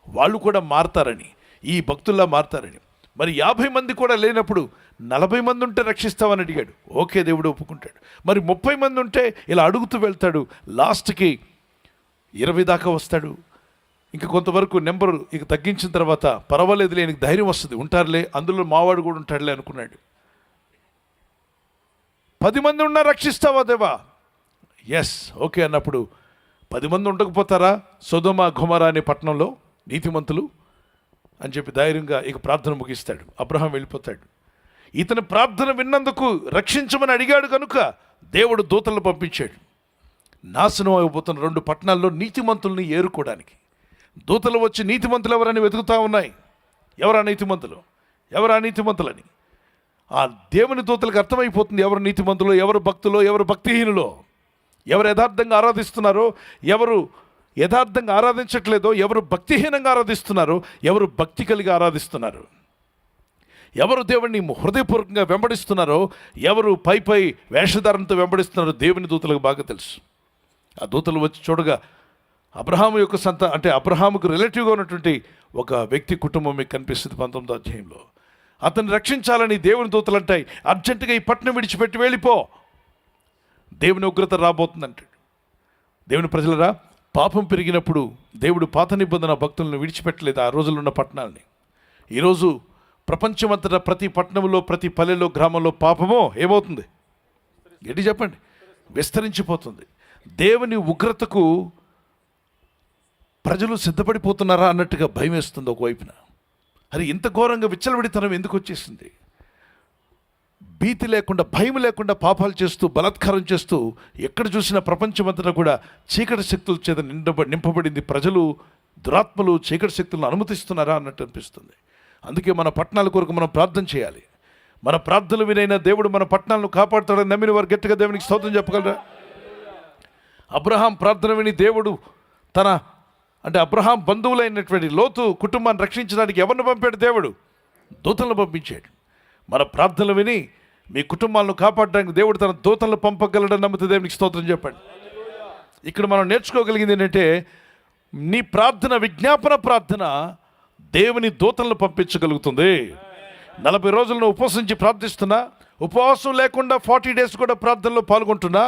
వాళ్ళు కూడా మారతారని, ఈ భక్తుల్లా మారతారని. మరి 50 మంది కూడా లేనప్పుడు 40 మంది ఉంటే రక్షిస్తామని అడిగాడు. ఓకే, దేవుడు ఒప్పుకుంటాడు. మరి 30 మంది ఉంటే ఇలా అడుగుతూ వెళ్తాడు, లాస్ట్కి 20 దాకా వస్తాడు. ఇంకా కొంతవరకు నెంబరు ఇక తగ్గించిన తర్వాత పర్వాలేదు లేనికి ధైర్యం వస్తుంది, ఉంటారులే, అందులో మావాడు కూడా ఉంటాడులే అనుకున్నాడు. 10 మంది ఉన్నా రక్షిస్తావా దేవా? ఎస్, ఓకే అన్నప్పుడు 10 మంది ఉండకపోతారా సొదొమ గొమొర్రా అనే పట్టణంలో నీతిమంతులు అని చెప్పి ధైర్యంగా ఇక ప్రార్థన ముగిస్తాడు. అబ్రహాం వెళ్ళిపోతాడు. ఇతని ప్రార్థన విన్నందుకు రక్షించమని అడిగాడు కనుక దేవుడు దూతలను పంపించాడు. నాశనం అయిపోతున్న 2 పట్టణాల్లో నీతిమంతుల్ని ఏరుకోవడానికి. దూతలు వచ్చి నీతిమంతులు ఎవరని వెతుకుతూ ఉన్నాయి. ఎవరా నీతిమంతులు, ఎవరా నీతిమంతులని. ఆ దేవుని దూతలకు అర్థమైపోతుంది ఎవరు నీతిమంతులు, ఎవరు భక్తులు, ఎవరు భక్తిహీనులో, ఎవరు యథార్థంగా ఆరాధిస్తున్నారో, ఎవరు యథార్థంగా ఆరాధించట్లేదో, ఎవరు భక్తిహీనంగా ఆరాధిస్తున్నారో, ఎవరు భక్తి కలిగి ఆరాధిస్తున్నారు, ఎవరు దేవుడిని హృదయపూర్వకంగా వెంబడిస్తున్నారో, ఎవరు పై వేషధారణతో వెంబడిస్తున్నారో దేవుని దూతలకు బాగా తెలుసు. ఆ దూతలు వచ్చి చూడగా అబ్రహాము యొక్క అంటే అబ్రహాముకు రిలేటివ్గా ఉన్నటువంటి ఒక వ్యక్తి కుటుంబం మీకు కనిపిస్తుంది 19వ అధ్యాయంలో. అతన్ని రక్షించాలని దేవుని దూతలు అంటాయి, అర్జెంటుగా ఈ పట్టణం విడిచిపెట్టి వెళ్ళిపో, దేవుని ఉగ్రత రాబోతుందంటాడు. దేవుని ప్రజలరా, పాపం పెరిగినప్పుడు దేవుడు పాత నిబంధన భక్తులను విడిచిపెట్టలేదు ఆ రోజుల్లో ఉన్న పట్టణాలని. ఈరోజు ప్రపంచమంతటా ప్రతి పట్టణంలో, ప్రతి పల్లెలో, గ్రామంలో పాపమో ఏమవుతుంది? గట్టి చెప్పండి. విస్తరించిపోతుంది. దేవుని ఉగ్రతకు ప్రజలు సిద్ధపడిపోతున్నారా అన్నట్టుగా భయం వేస్తుంది ఒకవైపున. అది ఇంత ఘోరంగా విచ్చలవిడితనం ఎందుకు వచ్చేసింది? భీతి లేకుండా, భయం లేకుండా పాపాలు చేస్తూ, బలాత్కారం చేస్తూ, ఎక్కడ చూసినా ప్రపంచమంతటా కూడా చీకటి శక్తుల చేత నింపబడింది. ప్రజలు, దురాత్మలు చీకటి శక్తులను అనుమతిస్తున్నారా అన్నట్టు అనిపిస్తుంది. అందుకే మన పట్టణాల కొరకు మనం ప్రార్థన చేయాలి. మన ప్రార్థనలు వినైనా దేవుడు మన పట్టణాలను కాపాడుతాడని నమ్మిన వారు గట్టిగా దేవునికి స్తోత్రం చెప్పగలరా? అబ్రహాం ప్రార్థన విని దేవుడు అబ్రహాం బంధువులైనటువంటి లోతు కుటుంబాన్ని రక్షించడానికి ఎవరిని పంపాడు? దేవుడు దూతలను పంపించాడు. మన ప్రార్థనలు విని మీ కుటుంబాలను కాపాడడానికి దేవుడు తన దూతలను పంపగలడని నమ్మితే దేవునికి స్తోత్రం చెప్పండి. ఇక్కడ మనం నేర్చుకోగలిగింది ఏంటంటే, నీ ప్రార్థన, విజ్ఞాపన ప్రార్థన దేవుని దూతలను పంపించగలుగుతుంది. 40 రోజులను ఉపవసించి ప్రార్థిస్తున్నా, ఉపవాసం లేకుండా 40 డేస్ కూడా ప్రార్థనలో పాల్గొంటున్నా,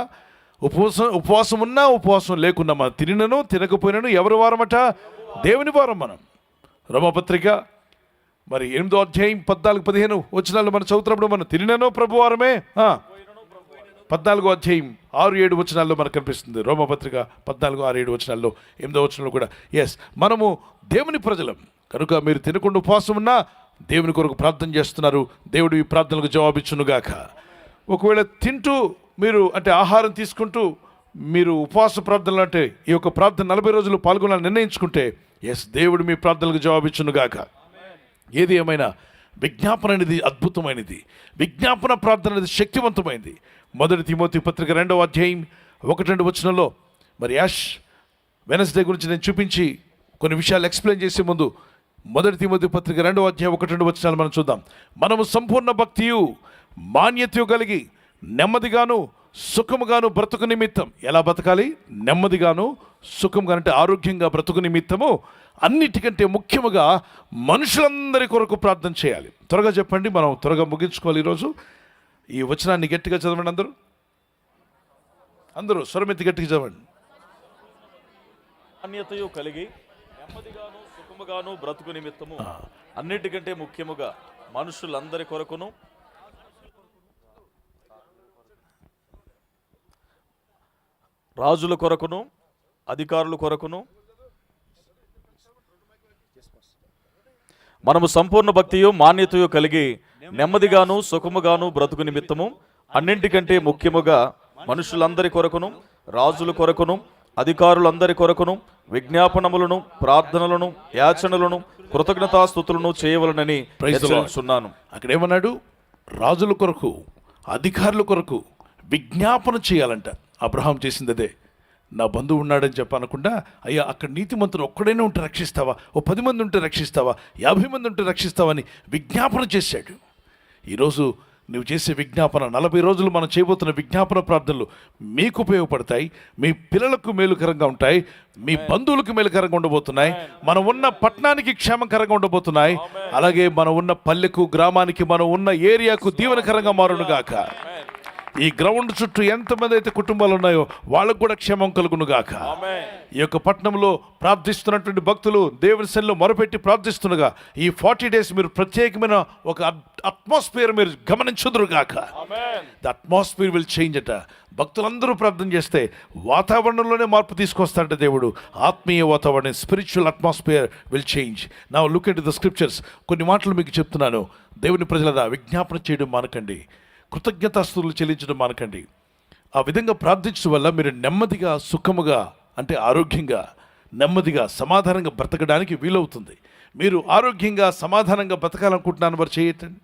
ఉపవాసం ఉన్నా ఉపవాసం లేకున్నా, మనం తినను తినకపోయినను ఎవరి వారమట? దేవుని వారం. మనం రోమపత్రిక మరి 8వ అధ్యాయం 14-15 వచనాలు మనం చదువుతున్నప్పుడు మనం తినను ప్రభువారమే 14వ అధ్యాయం 6-7 వచనాల్లో మనకు కనిపిస్తుంది. రోమపత్రిక 14-6-7 వచనాల్లో 8వ వచనంలో కూడా మనము దేవుని ప్రజలం కనుక మీరు తినకుండా ఉపవాసం ఉన్నా దేవుని కొరకు ప్రార్థన చేస్తున్నారు. దేవుడు ఈ ప్రార్థనలకు జవాబిచ్చునుగాక. ఒకవేళ తింటూ మీరు ఆహారం తీసుకుంటూ మీరు ఉపవాస ప్రార్థనలు ఈ యొక్క ప్రార్థన 40 రోజులు పాల్గొనాలని నిర్ణయించుకుంటే దేవుడు మీ ప్రార్థనలకు జవాబిచ్చునుగాక. ఏది ఏమైనా విజ్ఞాపన అనేది అద్భుతమైనది. విజ్ఞాపన ప్రార్థన అనేది శక్తివంతమైనది. 1 తిమోతి పత్రిక 2వ అధ్యాయం 1-2 వచనంలో మరి యాష్ వెనస్డే గురించి నేను చూపించి కొన్ని విషయాలు ఎక్స్ప్లెయిన్ చేసే ముందు 1 తిమోతి పత్రిక 2వ అధ్యాయం 1-2 వచనాలు మనం చూద్దాం. మనము సంపూర్ణ భక్తియు మాన్యతయు కలిగి నెమ్మదిగాను సుఖముగాను బ్రతుకు నిమిత్తం. ఎలా బతకాలి? నెమ్మదిగాను సుఖముగా ఆరోగ్యంగా బ్రతుకు నిమిత్తము అన్నిటికంటే ముఖ్యముగా మనుషులందరి కొరకు ప్రార్థన చేయాలి. త్వరగా చెప్పండి, మనం త్వరగా ముగించుకోవాలి ఈరోజు. ఈ వచనాన్ని గట్టిగా చదవండి. అందరూ స్వరమెత్తి గట్టిగా చదవండి. మాన్యతయు కలిగి నెమ్మదిగాను సుఖముగాను బ్రతుకు నిమిత్తము అన్నిటికంటే ముఖ్యముగా మనుషులందరి కొరకును రాజుల కొరకును అధికారుల కొరకును మనము సంపూర్ణ భక్తియు మాన్యతయు కలిగి నెమ్మదిగాను సుఖముగాను బ్రతుకు నిమిత్తము అన్నింటికంటే ముఖ్యముగా మనుషులందరి కొరకును రాజుల కొరకును అధికారులందరి కొరకును విజ్ఞాపనములను, ప్రార్థనలను, యాచనలను, కృతజ్ఞతాస్తుతులను చేయవలనని హెచ్చరిస్తున్నాను. అక్కడ ఏమన్నాడు? రాజుల కొరకు, అధికారుల కొరకు విజ్ఞాపన చేయాలంట. అబ్రహాం చేసింది అదే. నా బంధువు ఉన్నాడని చెప్పనకుండా, అయ్యా అక్కడ నీతిమంతుడు ఒక్కడైనా ఉంటే రక్షిస్తావా, 10 మంది ఉంటే రక్షిస్తావా, 50 మంది ఉంటే రక్షిస్తావా అని విజ్ఞాపన చేశాడు. ఈరోజు నువ్వు చేసే విజ్ఞాపన, 40 రోజులు మనం చేయబోతున్న విజ్ఞాపన ప్రార్థనలు మీకు ఉపయోగపడతాయి, మీ పిల్లలకు మేలుకరంగా ఉంటాయి, మీ బంధువులకు మేలుకరంగా ఉండబోతున్నాయి, మనం ఉన్న పట్టణానికి క్షేమకరంగా ఉండబోతున్నాయి, అలాగే మనం ఉన్న పల్లెకు, గ్రామానికి, మనం ఉన్న ఏరియాకు దీవెనకరంగా మారునుగాక. ఈ గ్రౌండ్ చుట్టూ ఎంతమంది అయితే కుటుంబాలు ఉన్నాయో వాళ్ళకు కూడా క్షేమం కలుగునుగాక. ఈ యొక్క పట్టణంలో ప్రార్థిస్తున్నటువంటి భక్తులు దేవుని సన్నిధిలో మొరపెట్టి ప్రార్థిస్తుండగా ఈ 40 డేస్ మీరు ప్రత్యేకమైన ఒక అట్మాస్ఫియర్ మీరు గమనించుదురుగాక. ద అట్మాస్ఫియర్ విల్ చేంజ్ అట. భక్తులందరూ ప్రార్థన చేస్తే వాతావరణంలోనే మార్పు తీసుకొస్తాడంట దేవుడు. ఆత్మీయ వాతావరణం, spiritual atmosphere will change. Now look at the scriptures. కొన్ని మాటలు మీకు చెప్తున్నాను. దేవుని ప్రజలరా, విజ్ఞాపన చేయడం మానకండి, కృతజ్ఞతాస్తుతులు చెల్లించడం మానకండి. ఆ విధంగా ప్రార్థించడం వల్ల మీరు నెమ్మదిగా, సుఖముగా, ఆరోగ్యంగా, నెమ్మదిగా, సమాధానంగా బ్రతకడానికి వీలవుతుంది. మీరు ఆరోగ్యంగా, సమాధానంగా బ్రతకాలనుకుంటున్నాను మరి చేయటండి.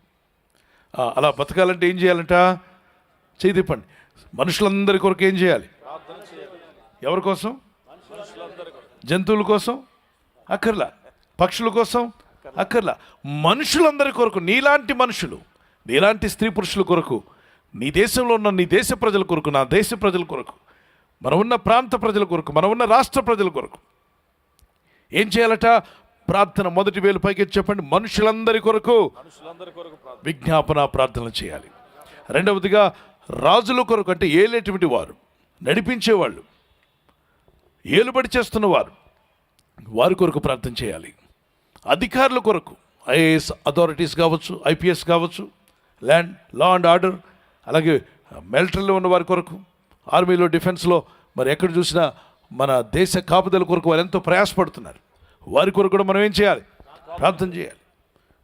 అలా బ్రతకాలంటే ఏం చేయాలంట? చేయి తిప్పండి. మనుషులందరి కొరకు ఏం చేయాలి? ఎవరి కోసం? జంతువుల కోసం అక్కర్లా, పక్షుల కోసం అక్కర్లా, మనుషులందరి కొరకు, నీలాంటి మనుషులు, నీలాంటి స్త్రీ పురుషుల కొరకు, నీ దేశంలో ఉన్న నీ దేశ ప్రజల కొరకు, నా దేశ ప్రజల కొరకు, మనం ఉన్న ప్రాంత ప్రజల కొరకు, మనం ఉన్న రాష్ట్ర ప్రజల కొరకు ఏం చేయాలట? ప్రార్థన. మొదటి వేలు పైకి చెప్పండి. మనుషులందరి కొరకు విజ్ఞాపన ప్రార్థనలు చేయాలి. రెండవదిగా రాజుల కొరకు, అంటే ఏలేటువంటి వారు, నడిపించేవాళ్ళు, ఏలుబడి చేస్తున్నవారు, వారి కొరకు ప్రార్థన చేయాలి. అధికారుల కొరకు, ఐఏఎస్ అథారిటీస్ కావచ్చు, ఐపీఎస్ కావచ్చు, లా అండ్ ఆర్డర్, అలాగే మిలిటరీలో ఉన్న వారి కొరకు, ఆర్మీలో, డిఫెన్స్లో, మరి ఎక్కడ చూసినా మన దేశ కాపుదల కొరకు వారు ఎంతో ప్రయాసపడుతున్నారు. వారి కొరకు కూడా మనం ఏం చేయాలి? ప్రార్థన చేయాలి.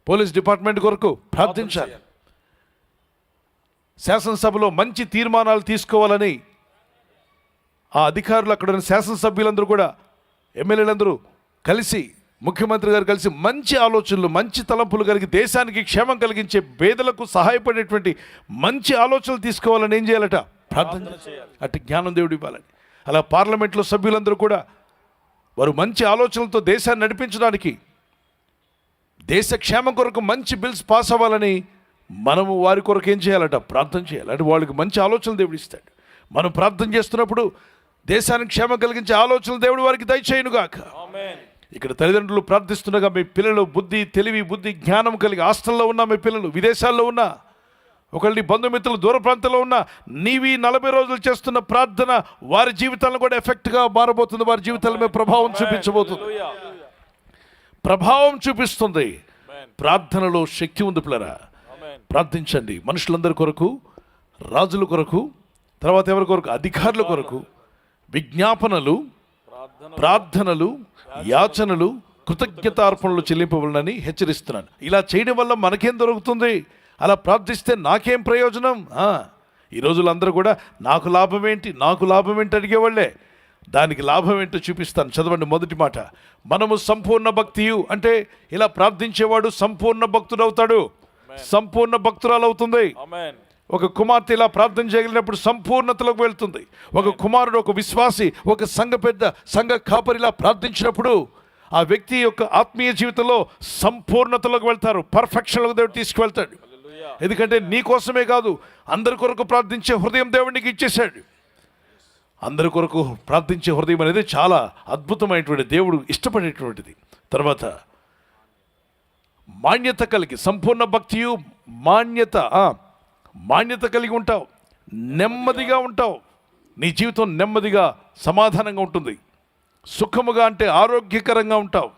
పోలీస్ డిపార్ట్మెంట్ కొరకు ప్రార్థించాలి. శాసనసభలో మంచి తీర్మానాలు తీసుకోవాలని ఆ అధికారులు, అక్కడ ఉన్న శాసనసభ్యులందరూ కూడా, ఎమ్మెల్యేలందరూ కలిసి, ముఖ్యమంత్రి గారు కలిసి మంచి ఆలోచనలు, మంచి తలంపులు కలిగి దేశానికి క్షేమం కలిగించే, పేదలకు సహాయపడేటువంటి మంచి ఆలోచనలు తీసుకోవాలని ఏం చేయాలట? ప్రార్థన చేయాలి. అటు జ్ఞానం దేవుడు ఇవ్వాలని. అలా పార్లమెంట్లో సభ్యులందరూ కూడా వారు మంచి ఆలోచనలతో దేశాన్ని నడిపించడానికి, దేశ క్షేమం కొరకు మంచి బిల్స్ పాస్ అవ్వాలని మనము వారి కొరకు ఏం చేయాలట? ప్రార్థన చేయాలి. అంటే వాళ్ళకి మంచి ఆలోచనలు దేవుడు ఇస్తాడు. మనం ప్రార్థన చేస్తున్నప్పుడు దేశానికి క్షేమం కలిగించే ఆలోచనలు దేవుడు వారికి దయచేయునుగాక. ఇక్కడ తల్లిదండ్రులు ప్రార్థిస్తుండగా మీ పిల్లలు బుద్ధి, తెలివి, బుద్ధి, జ్ఞానం కలిగి హాస్టల్లో ఉన్న మీ పిల్లలు, విదేశాల్లో ఉన్న ఒకళ్ళని బంధుమిత్రులు దూర ప్రాంతంలో ఉన్న, నీవి 40 రోజులు చేస్తున్న ప్రార్థన వారి జీవితాలను కూడా ఎఫెక్ట్గా మారబోతుంది. వారి జీవితాల మీద ప్రభావం చూపించబోతుంది, ప్రభావం చూపిస్తుంది. ప్రార్థనలో శక్తి ఉంది పిల్లరా. ప్రార్థించండి. మనుషులందరి కొరకు, రాజుల కొరకు, తర్వాత ఎవరి కొరకు? అధికారుల కొరకు విజ్ఞాపనలు, ప్రార్థనలు, యాచనలు, కృతజ్ఞతార్పణలు చెల్లింపవలనని హెచ్చరిస్తున్నాను. ఇలా చేయడం వల్ల మనకేం దొరుకుతుంది? అలా ప్రార్థిస్తే నాకేం ప్రయోజనం? ఈ రోజులు అందరూ కూడా నాకు లాభం ఏంటి, నాకు లాభం ఏంటి అడిగేవాళ్ళే. దానికి లాభం ఏంటో చూపిస్తాను. చదవండి మొదటి మాట. మనము సంపూర్ణ భక్తియు, అంటే ఇలా ప్రార్థించేవాడు సంపూర్ణ భక్తుడు అవుతాడు, సంపూర్ణ భక్తురాలు అవుతుంది. ఒక కుమార్తె ఇలా ప్రార్థన చేయగలిగినప్పుడు సంపూర్ణతలోకి వెళ్తుంది. ఒక కుమారుడు, ఒక విశ్వాసి, ఒక సంఘ కాపరిలా ప్రార్థించినప్పుడు ఆ వ్యక్తి యొక్క ఆత్మీయ జీవితంలో సంపూర్ణతలోకి వెళ్తారు, పర్ఫెక్షన్లోకి దేవుడు తీసుకువెళ్తాడు. ఎందుకంటే నీ కోసమే కాదు, అందరి కొరకు ప్రార్థించే హృదయం దేవుడికి ఇచ్చేశాడు. అందరి కొరకు ప్రార్థించే హృదయం అనేది చాలా అద్భుతమైనటువంటి, దేవుడు ఇష్టపడేటువంటిది. తర్వాత మాన్యత కలిగి, సంపూర్ణ భక్తియు మాన్యత కలిగి ఉంటావు, నెమ్మదిగా ఉంటావు. నీ జీవితం నెమ్మదిగా, సమాధానంగా ఉంటుంది. సుఖముగా అంటే ఆరోగ్యకరంగా ఉంటావు.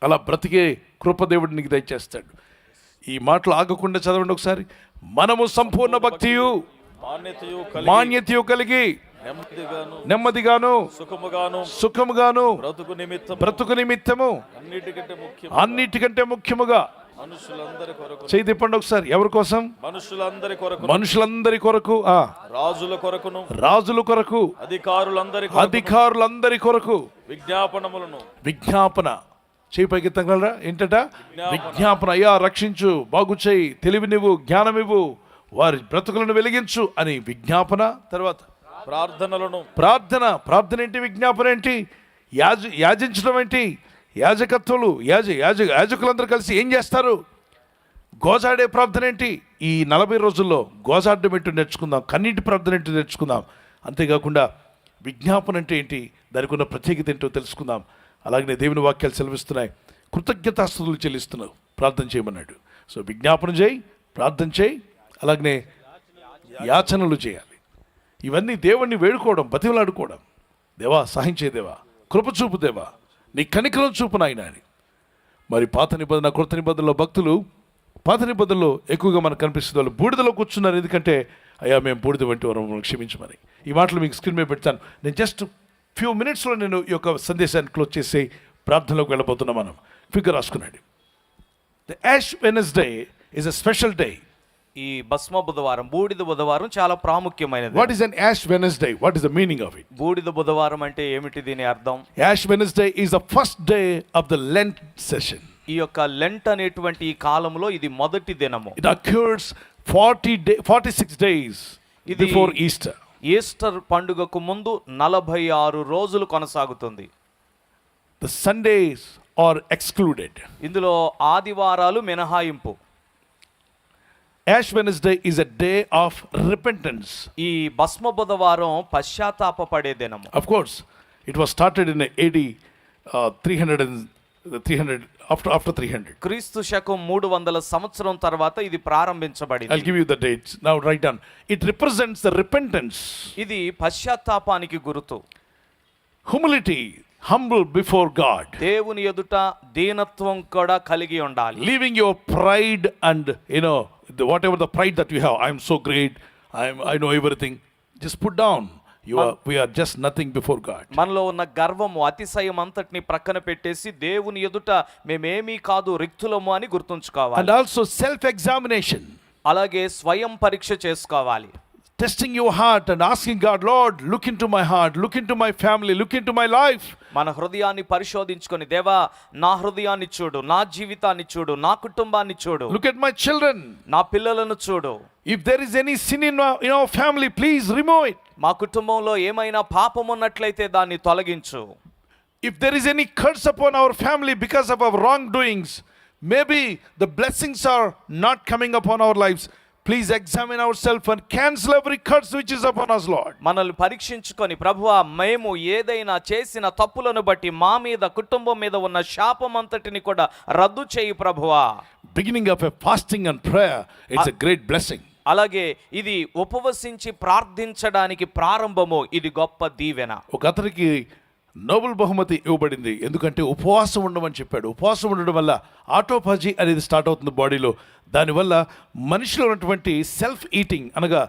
అలా బ్రతికే కృపదేవుడు నీకు దయచేస్తాడు. ఈ మాటలు ఆగకుండా చదవండి ఒకసారి. మనము సంపూర్ణ భక్తియు మాన్యతయు కలిగి నెమ్మదిగాను సుఖముగాను బ్రతుకు నిమిత్తము అన్నిటికంటే ముఖ్యముగా చేయి తిప్పండి ఒకసారి. ఎవరి కోసం? మనుషులందరి కొరకు, రాజుల కొరకు, అధికారులందరి కొరకు విజ్ఞాపన చేయి పైకెత్తగలరా? ఏంటట? విజ్ఞాపన. అయ్యా రక్షించు, బాగు చేయి, తెలివినివ్వు, జ్ఞానమివ్వు, వారి బ్రతుకులను వెలిగించు అని విజ్ఞాపన. తర్వాత ప్రార్థన ఏంటి? విజ్ఞాపన ఏంటి? యాజించడం ఏంటి? యాజకత్వాలు, యాజకులందరూ కలిసి ఏం చేస్తారు? గోజాడే ప్రార్థన ఏంటి? ఈ 40 రోజుల్లో గోజాడడం ఏంటో నేర్చుకుందాం, కన్నీటి ప్రార్థన ఏంటో నేర్చుకుందాం. అంతేకాకుండా విజ్ఞాపన అంటే ఏంటి, దానికి ఉన్న ప్రత్యేకత ఏంటో తెలుసుకుందాం. అలాగనే దేవుని వాక్యాలు సెలవిస్తున్నాయి, కృతజ్ఞతాస్తుతులు చెల్లిస్తున్నావు, ప్రార్థన చేయమన్నాడు. సో విజ్ఞాపన చేయి, ప్రార్థన చేయి, అలాగనే యాచనలు చేయాలి. ఇవన్నీ దేవుణ్ణి వేడుకోవడం, బతిమలాడుకోవడం. దేవా సహాయం చేయ దేవా, కృప చూపు దేవా, నీ కనికరం చూపు నాయన అని. మరి పాత నిబంధన, కృత నిబంధనలో భక్తులు, పాత నిబంధనలో ఎక్కువగా మనకు కనిపిస్తుంది, వాళ్ళు బూడిదలో కూర్చున్నారు. ఎందుకంటే అయ్యా మేము బూడిద వంటి వారు, క్షమించమని. ఈ మాటలు మీకు స్క్రీన్ మీద పెడతాను. నేను జస్ట్ ఫ్యూ మినిట్స్లో నేను ఈ యొక్క సందేశాన్ని క్లోజ్ చేసి ప్రార్థనలోకి వెళ్ళబోతున్నాం. మనం ఫిగర్ రాసుకున్నాడు. The Ash Wednesday is a special day. ఈ భస్మ బుధవారం, బూడిద బుధవారం చాలా ప్రాముఖ్యమైనది. What is an Ash Wednesday? What is the meaning of it? బూడిద బుధవారం అంటే ఏమిటి, దీని అర్థం? Ash Wednesday is the first day of the Lent session. ఈ యొక్క లెంట్ అనేటువంటి ఈ కాలంలో ఇది మొదటి దినము. It occurs 46 days before Easter. Easter పండుగకు ముందు 46 రోజులు కొనసాగుతుంది. The Sundays are excluded. ఇందులో ఆదివారాలు మినహాయింపు. Ash Wednesday is a day of repentance. ఈ భస్మ బుధవారం పశ్చాత్తాపపడే దినము. Of course, it was started in AD 300 after 300. క్రీస్తు శకం 300 సంవత్సరం తర్వాత ఇది ప్రారంభించబడింది. I'll give you the dates. Now write down. It represents the repentance. ఇది పశ్చాత్తాపానికి గుర్తు. Humility, humble before God, దేవుని ఎదుట దీనత్వం కూడా కలిగి ఉండాలి. leaving your pride and whatever the pride that you have, I am so great, I know everything, just put down. We are just nothing before God. మనలో ఉన్న గర్వము అతిశయం అంతటిని ప్రక్కన పెట్టేసి దేవుని ఎదుట మేమేమీ కాదు రిక్తులము అని గుర్తుంచుకోవాలి. And also self-examination. అలాగే స్వయం పరీక్ష చేసుకోవాలి. Testing your heart and asking God, Lord, look into my heart, look into my family, look into my life. మన హృదయాన్ని పరిశోధించుకొని, దేవా నా హృదయాన్ని చూడు, నా జీవితాన్ని చూడు, నా కుటుంబాన్ని చూడు, Look at my children. నా పిల్లలను చూడు. If there is any sin in our family, please remove it. మా కుటుంబంలో ఏమైనా పాపం ఉన్నట్లయితే దాన్ని తొలగించు. If there is any curse upon our family because of our wrongdoings, maybe the blessings are not coming upon our lives. Please examine ourselves and cancel every curse which is upon us, Lord. మనల్ని పరీక్షించుకొని, ప్రభువా మేము ఏదైనా చేసిన తప్పులను బట్టి మా మీద కుటుంబం మీద ఉన్న శాపం అంతటిని కూడా రద్దు చేయి ప్రభువా. Beginning of a fasting and prayer, it's a great blessing. అలాగే ఇది ఉపవసించి ప్రార్థించడానికి ప్రారంభము, ఇది గొప్ప దీవెన. ఒక అతనికి నోబెల్ బహుమతి ఇవ్వబడింది, ఎందుకంటే ఉపవాసం ఉండమని చెప్పాడు. ఉపవాసం ఉండడం వల్ల ఆటోఫాజీ అనేది స్టార్ట్ అవుతుంది బాడీలో. దానివల్ల మనిషిలో ఉన్నటువంటి సెల్ఫ్ ఈటింగ్, అనగా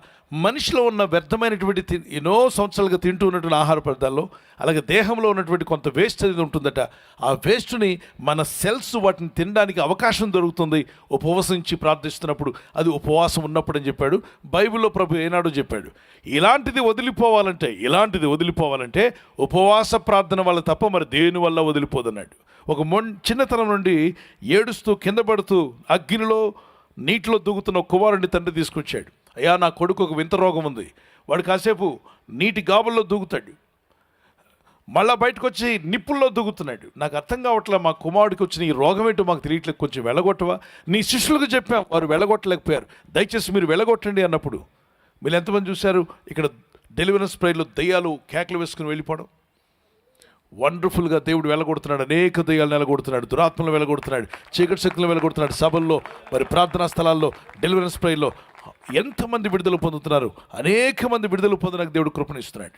మనిషిలో ఉన్న వ్యర్థమైనటువంటి ఎన్నో సంవత్సరాలుగా తింటూ ఉన్నటువంటి ఆహార పదార్థాల్లో, అలాగే దేహంలో ఉన్నటువంటి కొంత వేస్ట్ అనేది ఉంటుందట. ఆ వేస్ట్ని మన సెల్స్ వాటిని తినడానికి అవకాశం దొరుకుతుంది ఉపవసించి ప్రార్థిస్తున్నప్పుడు. అది ఉపవాసం ఉన్నప్పుడు అని చెప్పాడు. బైబిల్లో ప్రభు ఏనాడు చెప్పాడు, ఇలాంటిది వదిలిపోవాలంటే ఉపవాస ప్రార్థన వల్ల తప్ప మరి దేని వల్ల వదిలిపోదన్నాడు. ఒక చిన్నతనం నుండి ఏడుస్తూ కింద పడుతూ అగ్నిలో నీటిలో దూకుతున్న ఒక కుమారుడిని తండ్రి తీసుకొచ్చాడు. అయ్యా, నా కొడుకు ఒక వింత రోగం ఉంది, వాడు కాసేపు నీటి గాబుల్లో దూకుతాడు, మళ్ళా బయటకు వచ్చి నిప్పుల్లో దూకుతున్నాడు. నాకు అర్థం కావట్లే, మా కుమారుడికి వచ్చిన ఈ రోగం ఏంటో మాకు తెలియట్లేదు, కొంచెం వెళ్ళగొట్టవా? నీ శిష్యులకు చెప్పాం, వారు వెళ్ళగొట్టలేకపోయారు, దయచేసి మీరు వెళ్ళగొట్టండి అన్నప్పుడు మీరు ఎంతమంది చూశారు ఇక్కడ డెలివరెన్స్ ప్రేయర్లో దయ్యాలు కేకలు వేసుకుని వెళ్ళిపోవడం? వండర్ఫుల్గా దేవుడు వెళ్ళగొడుతున్నాడు, అనేక దయ్యాలను వెళ్ళగొడుతున్నాడు, దురాత్మలను వెళ్ళగొడుతున్నాడు, చీకటి శక్తులను వెళ్ళగొడుతున్నాడు. సభల్లో మరి ప్రార్థనా స్థలాల్లో డెలివరెన్స్ ప్రేయర్లో ఎంతమంది విడుదల పొందుతున్నారు? అనేక మంది విడుదల పొందడానికి దేవుడు కృపణిస్తున్నాడు.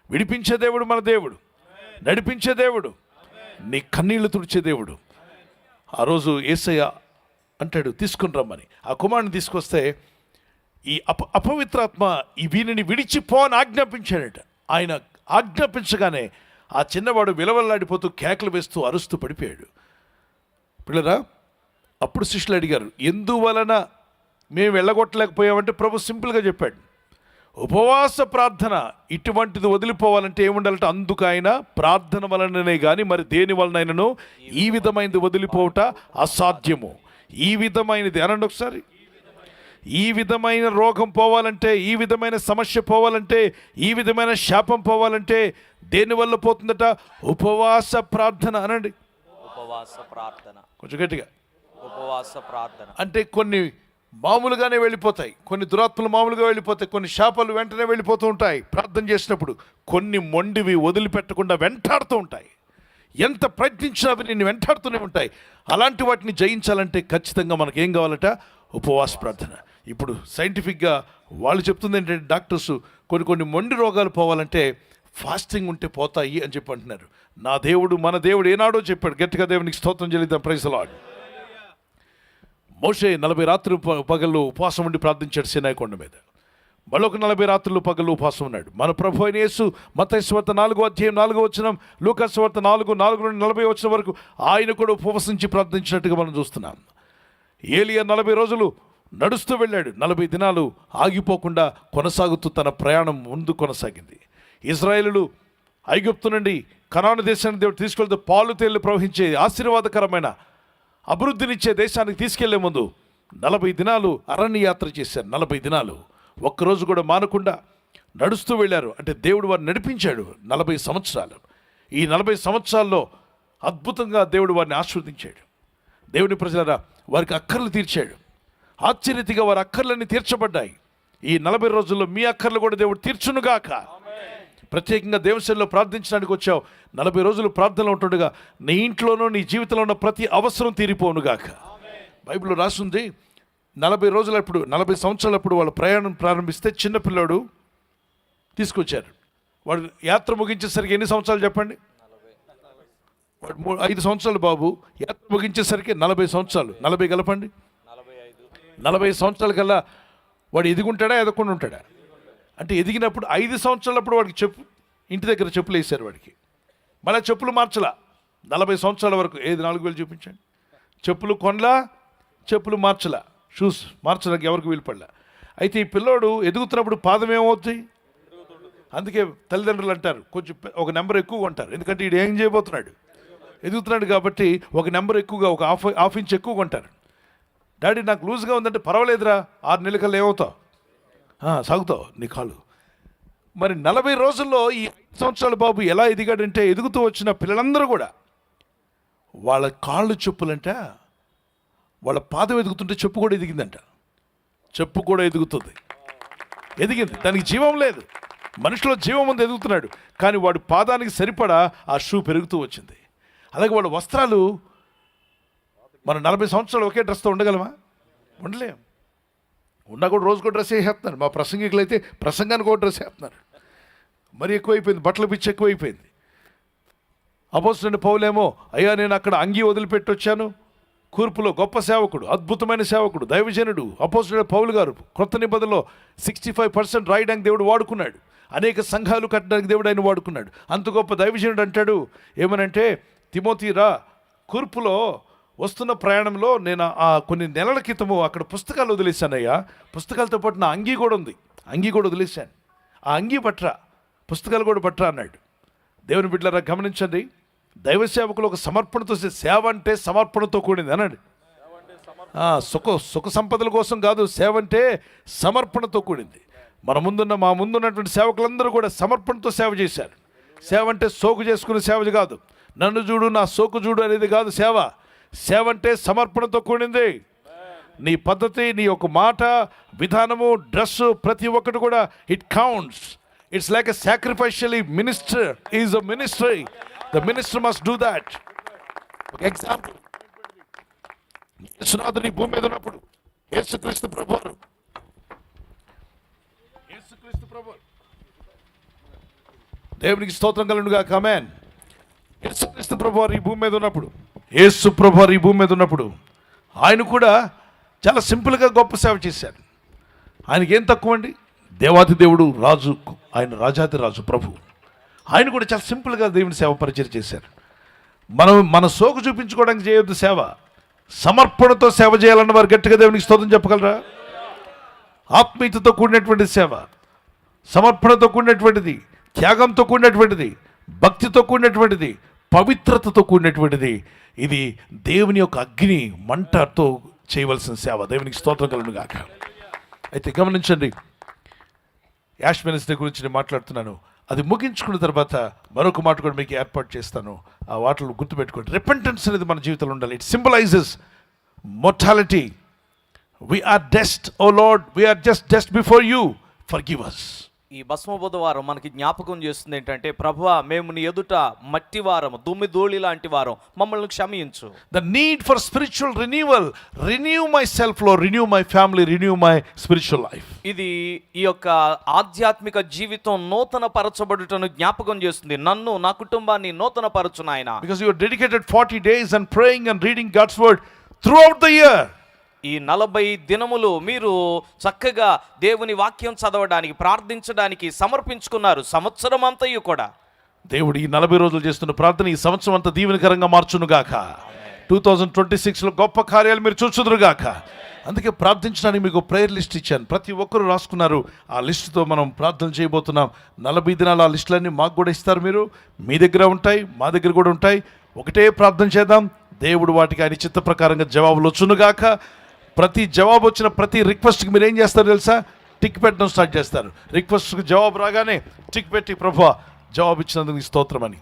విడిపించే దేవుడు మన దేవుడు, నడిపించే దేవుడు, నీ కన్నీళ్లు తుడిచే దేవుడు. ఆ రోజు యేసయ్య అంటాడు తీసుకుని రమ్మని. ఆ కుమారుని తీసుకొస్తే ఈ అపవిత్రాత్మ ఈ వీనిని విడిచిపోని ఆజ్ఞాపించాడట. ఆయన ఆజ్ఞాపించగానే ఆ చిన్నవాడు విలవల్లాడిపోతూ కేకలు వేస్తూ అరుస్తూ పడిపోయాడు. పిల్లరా, అప్పుడు శిష్యులు అడిగారు, ఎందువలన మేము వెళ్ళగొట్టలేకపోయామంటే ప్రభు సింపుల్గా చెప్పాడు, ఉపవాస ప్రార్థన ఇటువంటిది వదిలిపోవాలంటే ఏముండాలంటే అందుకు ఆయన ప్రార్థన వలననే కానీ మరి దేని వలనైనను ఈ విధమైనది వదిలిపోవట అసాధ్యము. ఈ విధమైనది అనండి ఒకసారి. ఈ విధమైన రోగం పోవాలంటే, ఈ విధమైన సమస్య పోవాలంటే, ఈ విధమైన శాపం పోవాలంటే దేనివల్ల పోతుందట? ఉపవాస ప్రార్థన అనండి. ఉపవాస ప్రార్థన, కొంచెం గట్టిగా. ఉపవాస ప్రార్థన అంటే కొన్ని మామూలుగానే వెళ్ళిపోతాయి, కొన్ని దురాత్మలు మామూలుగా వెళ్ళిపోతాయి, కొన్ని శాపాలు వెంటనే వెళ్ళిపోతూ ఉంటాయి ప్రార్థన చేసినప్పుడు. కొన్ని మొండివి వదిలిపెట్టకుండా వెంటాడుతూ ఉంటాయి, ఎంత ప్రయత్నించినా అవి నిన్ను వెంటాడుతూనే ఉంటాయి. అలాంటి వాటిని జయించాలంటే ఖచ్చితంగా మనకి ఏం కావాలట? ఉపవాస ప్రార్థన. ఇప్పుడు సైంటిఫిక్గా వాళ్ళు చెప్తుంది ఏంటంటే డాక్టర్స్ కొన్ని మొండి రోగాలు పోవాలంటే ఫాస్టింగ్ ఉంటే పోతాయి అని చెప్పి అంటున్నారు. నా దేవుడు మన దేవుడు ఏనాడో చెప్పాడు. గట్టిగా దేవునికి స్తోత్రం చెల్లిద్దాం. Praise the lord. మోషే 40 రాత్రులు పగళ్ళు ఉపవాసం ఉండి ప్రార్థించాడు సీనాయి కొండ మీద. మరొక 40 రాత్రులు పగళ్ళు ఉపవాసం ఉన్నాడు. మన ప్రభు అయిన యేసు మత్తయి సువార్త 4:4 లూకా సువార్త 4:4-40 వరకు ఆయన కూడా ఉపవసించి ప్రార్థించినట్టుగా మనం చూస్తున్నాం. ఏలియా 40 రోజులు నడుస్తూ వెళ్ళాడు, 40 దినాలు ఆగిపోకుండా కొనసాగుతూ తన ప్రయాణం ముందు కొనసాగింది. ఇశ్రాయేలులు ఐగుప్తు నుండి కనాను దేశానికి దేవుడు తీసుకెళ్తే పాలు తేళ్లు ప్రవహించే ఆశీర్వాదకరమైన అభివృద్ధినిచ్చే దేశానికి తీసుకెళ్లే ముందు 40 దినాలు అరణ్య యాత్ర చేశారు. 40 దినాలు ఒక్కరోజు కూడా మానకుండా నడుస్తూ వెళ్ళారు. అంటే దేవుడు వారిని నడిపించాడు 40 సంవత్సరాలు. ఈ 40 సంవత్సరాల్లో అద్భుతంగా దేవుడు వారిని ఆశీర్వదించాడు. దేవుని ప్రజలారా, వారికి అక్కర్లు తీర్చాడు. ఆశ్చర్యతిగా వారి అక్కర్లన్నీ తీర్చబడ్డాయి. ఈ 40 రోజుల్లో మీ అక్కర్లు కూడా దేవుడు తీర్చునుగాక. ప్రత్యేకంగా దేవునిలో ప్రార్థించడానికి వచ్చావు, 40 రోజులు ప్రార్థనలో ఉంటుండగా నీ ఇంట్లోనూ నీ జీవితంలో ఉన్న ప్రతి అవసరం తీరిపోనుగాక. బైబిల్లో రాస్తుంది 40 రోజులప్పుడు 40 సంవత్సరాలప్పుడు వాళ్ళు ప్రయాణం ప్రారంభిస్తే చిన్నపిల్లాడు తీసుకొచ్చారు. వాడు యాత్ర ముగించేసరికి ఎన్ని సంవత్సరాలు చెప్పండి? వాడు 5 సంవత్సరాలు బాబు యాత్ర ముగించేసరికి 40 సంవత్సరాలు, 40 కలపండి, 40 సంవత్సరాల కల్లా వాడు ఎదిగుంటాడా ఎదగకుండా ఉంటాడా? అంటే ఎదిగినప్పుడు 5 సంవత్సరాలప్పుడు వాడికి ఇంటి దగ్గర చెప్పులు వేసారు వాడికి, మళ్ళీ చెప్పులు మార్చలా 40 సంవత్సరాల వరకు. ఏది 4,000 చూపించండి. చెప్పులు కొనలా, చెప్పులు మార్చలా, షూస్ మార్చడానికి ఎవరికి వీలు పడలా. అయితే ఈ పిల్లోడు ఎదుగుతున్నప్పుడు పాదం ఏమవుతుంది? అందుకే తల్లిదండ్రులు అంటారు కొంచెం ఒక నెంబర్ ఎక్కువగా ఉంటారు, ఎందుకంటే వీడు ఏం చేయబోతున్నాడు, ఎదుగుతున్నాడు కాబట్టి ఒక నెంబర్ ఎక్కువగా, ఒక హాఫ్ ఇంచ్ ఎక్కువగా ఉంటారు. డాడీ నాకు లూజ్గా ఉందంటే పర్వాలేదురా, 6 నెలల కల్లా ఏమవుతావు, సాగుతావు నీ కాళ్ళు. మరి 40 రోజుల్లో ఈ 5 సంవత్సరాల బాబు ఎలా ఎదిగాడంటే, ఎదుగుతూ వచ్చిన పిల్లలందరూ కూడా వాళ్ళ కాళ్ళు చెప్పులంట, వాళ్ళ పాదం ఎదుగుతుంటే చెప్పు కూడా ఎదిగిందంట. చెప్పు కూడా ఎదుగుతుంది, ఎదిగింది. దానికి జీవం లేదు, మనిషిలో జీవం ఉంది, ఎదుగుతున్నాడు. కానీ వాడి పాదానికి సరిపడా ఆ షూ పెరుగుతూ వచ్చింది. అలాగే వాళ్ళ వస్త్రాలు, మనం 40 సంవత్సరాలు ఒకే డ్రెస్తో ఉండగలమా? ఉండలేం. ఉన్నా కూడా రోజుకో డ్రెస్ వేసేస్తున్నారు. మా ప్రసంగికులు అయితే ప్రసంగానికి ఒక డ్రెస్ వేస్తున్నారు. మరి ఎక్కువైపోయింది, బట్టల పిచ్చి ఎక్కువైపోయింది. అపోస్తలుడైన పౌలేమో, అయ్యా నేను అక్కడ అంగీ వదిలిపెట్టి వచ్చాను, కూర్పులో గొప్ప సేవకుడు, అద్భుతమైన సేవకుడు, దైవజనుడు అపోస్తలుడైన పౌలు గారు క్రొత్త నిబంధనలో 65% రాయడానికి దేవుడు వాడుకున్నాడు, అనేక సంఘాలు కట్టడానికి దేవుడు ఆయన వాడుకున్నాడు. అంత గొప్ప దైవజనుడు అంటాడు ఏమనంటే, తిమోతిరా, కూర్పులో వస్తున్న ప్రయాణంలో నేను కొన్ని నెలల క్రితము అక్కడ పుస్తకాలు వదిలేశానయ్యా, పుస్తకాలతో పాటు నా అంగీ కూడా ఉంది, అంగీ కూడా వదిలేశాను, ఆ అంగీ పట్రా, పుస్తకాలు కూడా పట్రా అన్నాడు. దేవుని బిడ్డలారా గమనించండి, దైవ సేవకులు ఒక సమర్పణతో, సేవ అంటే సమర్పణతో కూడింది అనండి. సుఖ సంపదల కోసం కాదు, సేవ అంటే సమర్పణతో కూడింది. మా ముందున్నటువంటి సేవకులందరూ కూడా సమర్పణతో సేవ చేశారు. సేవ అంటే సోకు చేసుకునే సేవ కాదు, నన్ను చూడు నా సోకు చూడు అనేది కాదు సేవ. సేవ అంటే సమర్పణతో కూడింది. నీ పద్ధతి, నీ యొక్క మాట, విధానము, డ్రెస్సు, ప్రతి ఒక్కటి కూడా it counts. It's like a sacrificial minister is a ministry. The minister must do that. ఒక ఎగ్జాంపుల్, యేసునాథుని భూమి మీద ఉన్నప్పుడు యేసుక్రీస్తు ప్రభువారు దేవునికి స్తోత్రం కలుగునుగా. ఆమేన్. యేసుక్రీస్తు ప్రభువారు ఈ భూమి మీద ఉన్నప్పుడు, యేసు ప్రభువారు ఈ భూమి మీద ఉన్నప్పుడు ఆయన కూడా చాలా సింపుల్గా గొప్ప సేవ చేశారు. ఆయనకి ఏం తక్కువ అండి? దేవాది దేవుడు రాజు, ఆయన రాజాది రాజు ప్రభు. ఆయన కూడా చాలా సింపుల్గా దేవుని సేవ పరిచయం చేశారు. మన సోకు చూపించుకోవడానికి చేయొద్దు సేవ, సమర్పణతో సేవ చేయాలన్న వారు గట్టిగా దేవునికి స్తోత్రం చెప్పగలరా? ఆత్మీయతతో కూడినటువంటి సేవ, సమర్పణతో కూడినటువంటిది, త్యాగంతో కూడినటువంటిది, భక్తితో కూడినటువంటిది, పవిత్రతతో కూడినటువంటిది. ఇది దేవుని యొక్క అగ్ని మంటతో చేయవలసిన సేవ. దేవునికి స్తోత్రం కలుగును గాక. అయితే గమనించండి, యాష్ వెడ్నెస్డే గురించి నేను మాట్లాడుతున్నాను. అది ముగించుకున్న తర్వాత మరొక మాట కూడా మీకు ఏర్పాటు చేస్తాను. ఆ వాటిలో గుర్తుపెట్టుకోండి. రిపెంటెన్స్ అనేది మన జీవితంలో ఉండాలి. It symbolises mortality. We are dust, O Lord, we are just dust before you, forgive us. ఈ భస్మ బుధవారం మనకి జ్ఞాపకం చేస్తుంది ఏంటంటే, ప్రభువా మేము నీ ఎదుట మట్టి వారం, దుమ్మి ధూళి లాంటి వారం, మమ్మల్ని క్షమించు. The need for spiritual renewal. Renew myself, Lord, renew my family, renew my spiritual life. ఇది ఈ యొక్క ఆధ్యాత్మిక జీవితం నూతన పరచబడుటను జ్ఞాపకం చేస్తుంది. నన్ను, నా కుటుంబాన్ని నూతన పరచు నాయనా. Because you are dedicated 40 days and praying and reading God's word throughout the year. ఈ 40 దినములు మీరు చక్కగా దేవుని వాక్యం చదవడానికి, ప్రార్థించడానికి సమర్పించుకున్నారు. సంవత్సరం అంతయు కూడా దేవుడు ఈ 40 రోజులు చేస్తున్న ప్రార్థన ఈ సంవత్సరం అంతా దీవెనకరంగా మార్చునుగాక. 2026లో గొప్ప కార్యాలు మీరు చూచుదురుగాక. అందుకే ప్రార్థించడానికి మీకు ప్రేయర్ లిస్ట్ ఇచ్చాను. ప్రతి ఒక్కరు రాసుకున్నారు. ఆ లిస్టుతో మనం ప్రార్థన చేయబోతున్నాం. 40 దినాలు ఆ లిస్టులన్నీ మాకు కూడా ఇస్తారు. మీరు మీ దగ్గర ఉంటాయి, మా దగ్గర కూడా ఉంటాయి. ఒకటే ప్రార్థన చేద్దాం. దేవుడు వాటికి ఆయన చిత్త ప్రకారంగా జవాబులు వచ్చునుగాక. ప్రతి జవాబు వచ్చిన ప్రతి రిక్వెస్ట్కి మీరు ఏం చేస్తారు తెలుసా? టిక్ పెట్టడం స్టార్ట్ చేస్తారు. రిక్వెస్ట్కి జవాబు రాగానే టిక్ పెట్టి, ప్రభువా జవాబు ఇచ్చినందుకు నీ స్తోత్రం అని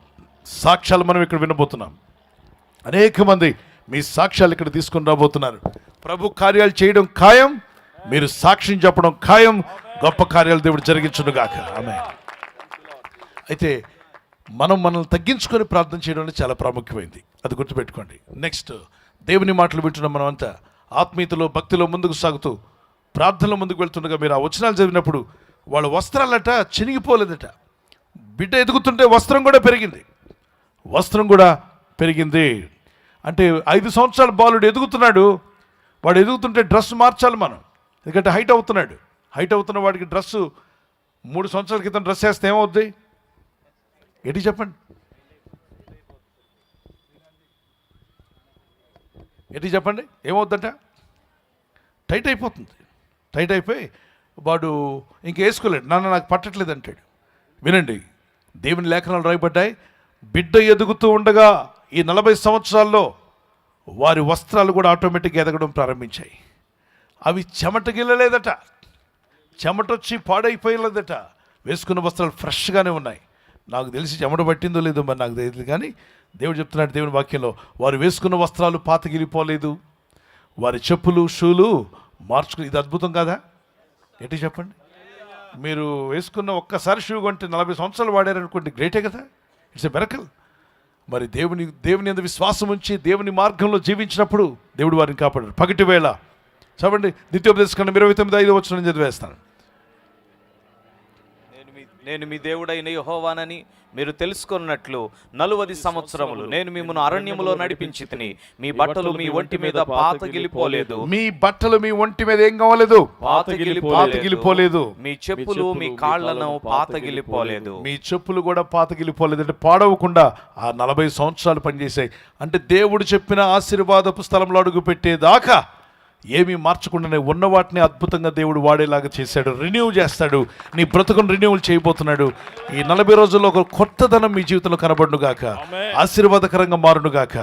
సాక్ష్యాలు మనం ఇక్కడ వినబోతున్నాం. అనేక మంది మీ సాక్ష్యాలు ఇక్కడ తీసుకొని రాబోతున్నారు. ప్రభు కార్యాలు చేయడం ఖాయం, మీరు సాక్ష్యం చెప్పడం ఖాయం. గొప్ప కార్యాలు దేవుడు జరిగించునుగాక. ఆమేన్. అయితే మనల్ని తగ్గించుకొని ప్రార్థన చేయడం అనేది చాలా ప్రాముఖ్యమైంది. అది గుర్తుపెట్టుకోండి. నెక్స్ట్, దేవుని మాటలు వింటున్నాం మనమంతా. ఆత్మీయతలో, భక్తిలో ముందుకు సాగుతూ ప్రార్థనలో ముందుకు వెళ్తుండగా మీరు ఆ వచనాలు చదివినప్పుడు వాళ్ళ వస్త్రాలట చినిగిపోలేదట. బిడ్డ ఎదుగుతుంటే వస్త్రం కూడా పెరిగింది, వస్త్రం కూడా పెరిగింది. అంటే 5 సంవత్సరాల బాలుడు ఎదుగుతున్నాడు. వాడు ఎదుగుతుంటే డ్రెస్ మార్చాలి మనం, ఎందుకంటే హైట్ అవుతున్నాడు. హైట్ అవుతున్న వాడికి డ్రెస్సు 3 సంవత్సరాల క్రితం డ్రెస్ వేస్తే ఏమవుద్ది? ఏంటి చెప్పండి, ఏంటి చెప్పండి, ఏమవుద్దంట? టైట్ అయిపోతుంది. టైట్ అయిపోయి వాడు ఇంక వేసుకోలేడు. నాకు పట్టట్లేదు అంటాడు. వినండి, దేవుని లేఖనాలు రాయబడ్డాయి, బిడ్డ ఎదుగుతూ ఉండగా ఈ 40 సంవత్సరాల్లో వారి వస్త్రాలు కూడా ఆటోమేటిక్గా ఎదగడం ప్రారంభించాయి. అవి చెమట గిల్లలేదట, చెమట వచ్చి పాడైపోయలేదట. వేసుకున్న వస్త్రాలు ఫ్రెష్గానే ఉన్నాయి. నాకు తెలిసి చెమట పట్టిందో లేదో మరి నాకు తెలియదు, కానీ దేవుడు చెప్తున్నాడు దేవుని వాక్యంలో, వారు వేసుకున్న వస్త్రాలు పాతగిలిపోలేదు, వారి చెప్పులు షూలు మార్చుకుని. ఇది అద్భుతం కాదా? ఏంటి చెప్పండి, మీరు వేసుకున్న ఒక్కసారి షూ కొంటే 40 సంవత్సరాలు వాడారనుకోండి, గ్రేటే కదా, ఇట్స్ ఎ మిరకల్. మరి దేవుని యందు విశ్వాసం ఉంచి దేవుని మార్గంలో జీవించినప్పుడు దేవుడు వారిని కాపాడారు. పగటి వేళ చదవండి, ద్వితీయోపదేశకాండం 29:5 చదివేస్తాను. నేను మీ దేవుడైన యెహోవానని మీరు తెలుసుకున్నట్లు 40 సంవత్సరములు నేను మిమ్మల్ని అరణ్యములో నడిపించి తిని, మీ బట్టలు మీ ఒంటి మీద పాతగిలిపోలేదు. మీ బట్టలు మీ ఒంటి మీద ఏం కావలేదు? పాతగిలిపోలేదు. మీ చెప్పులు మీ కాళ్లను పాతగిలిపోలేదు. మీ చెప్పులు కూడా పాతగిలిపోలేదు. అంటే పాడవకుండా ఆ 40 సంవత్సరాలు పనిచేశాయి. అంటే దేవుడు చెప్పిన ఆశీర్వాదపు స్థలంలో అడుగు పెట్టేదాకా ఏమీ మార్చకుండానే ఉన్న వాటిని అద్భుతంగా దేవుడు వాడేలాగా చేశాడు. రిన్యూ చేస్తాడు. నీ బ్రతుకును రిన్యూవల్ చేయబోతున్నాడు. ఈ 40 రోజుల్లో ఒక కొత్తదనం మీ జీవితంలో కనబడునుగాక, ఆశీర్వాదకరంగా మారునుగాక.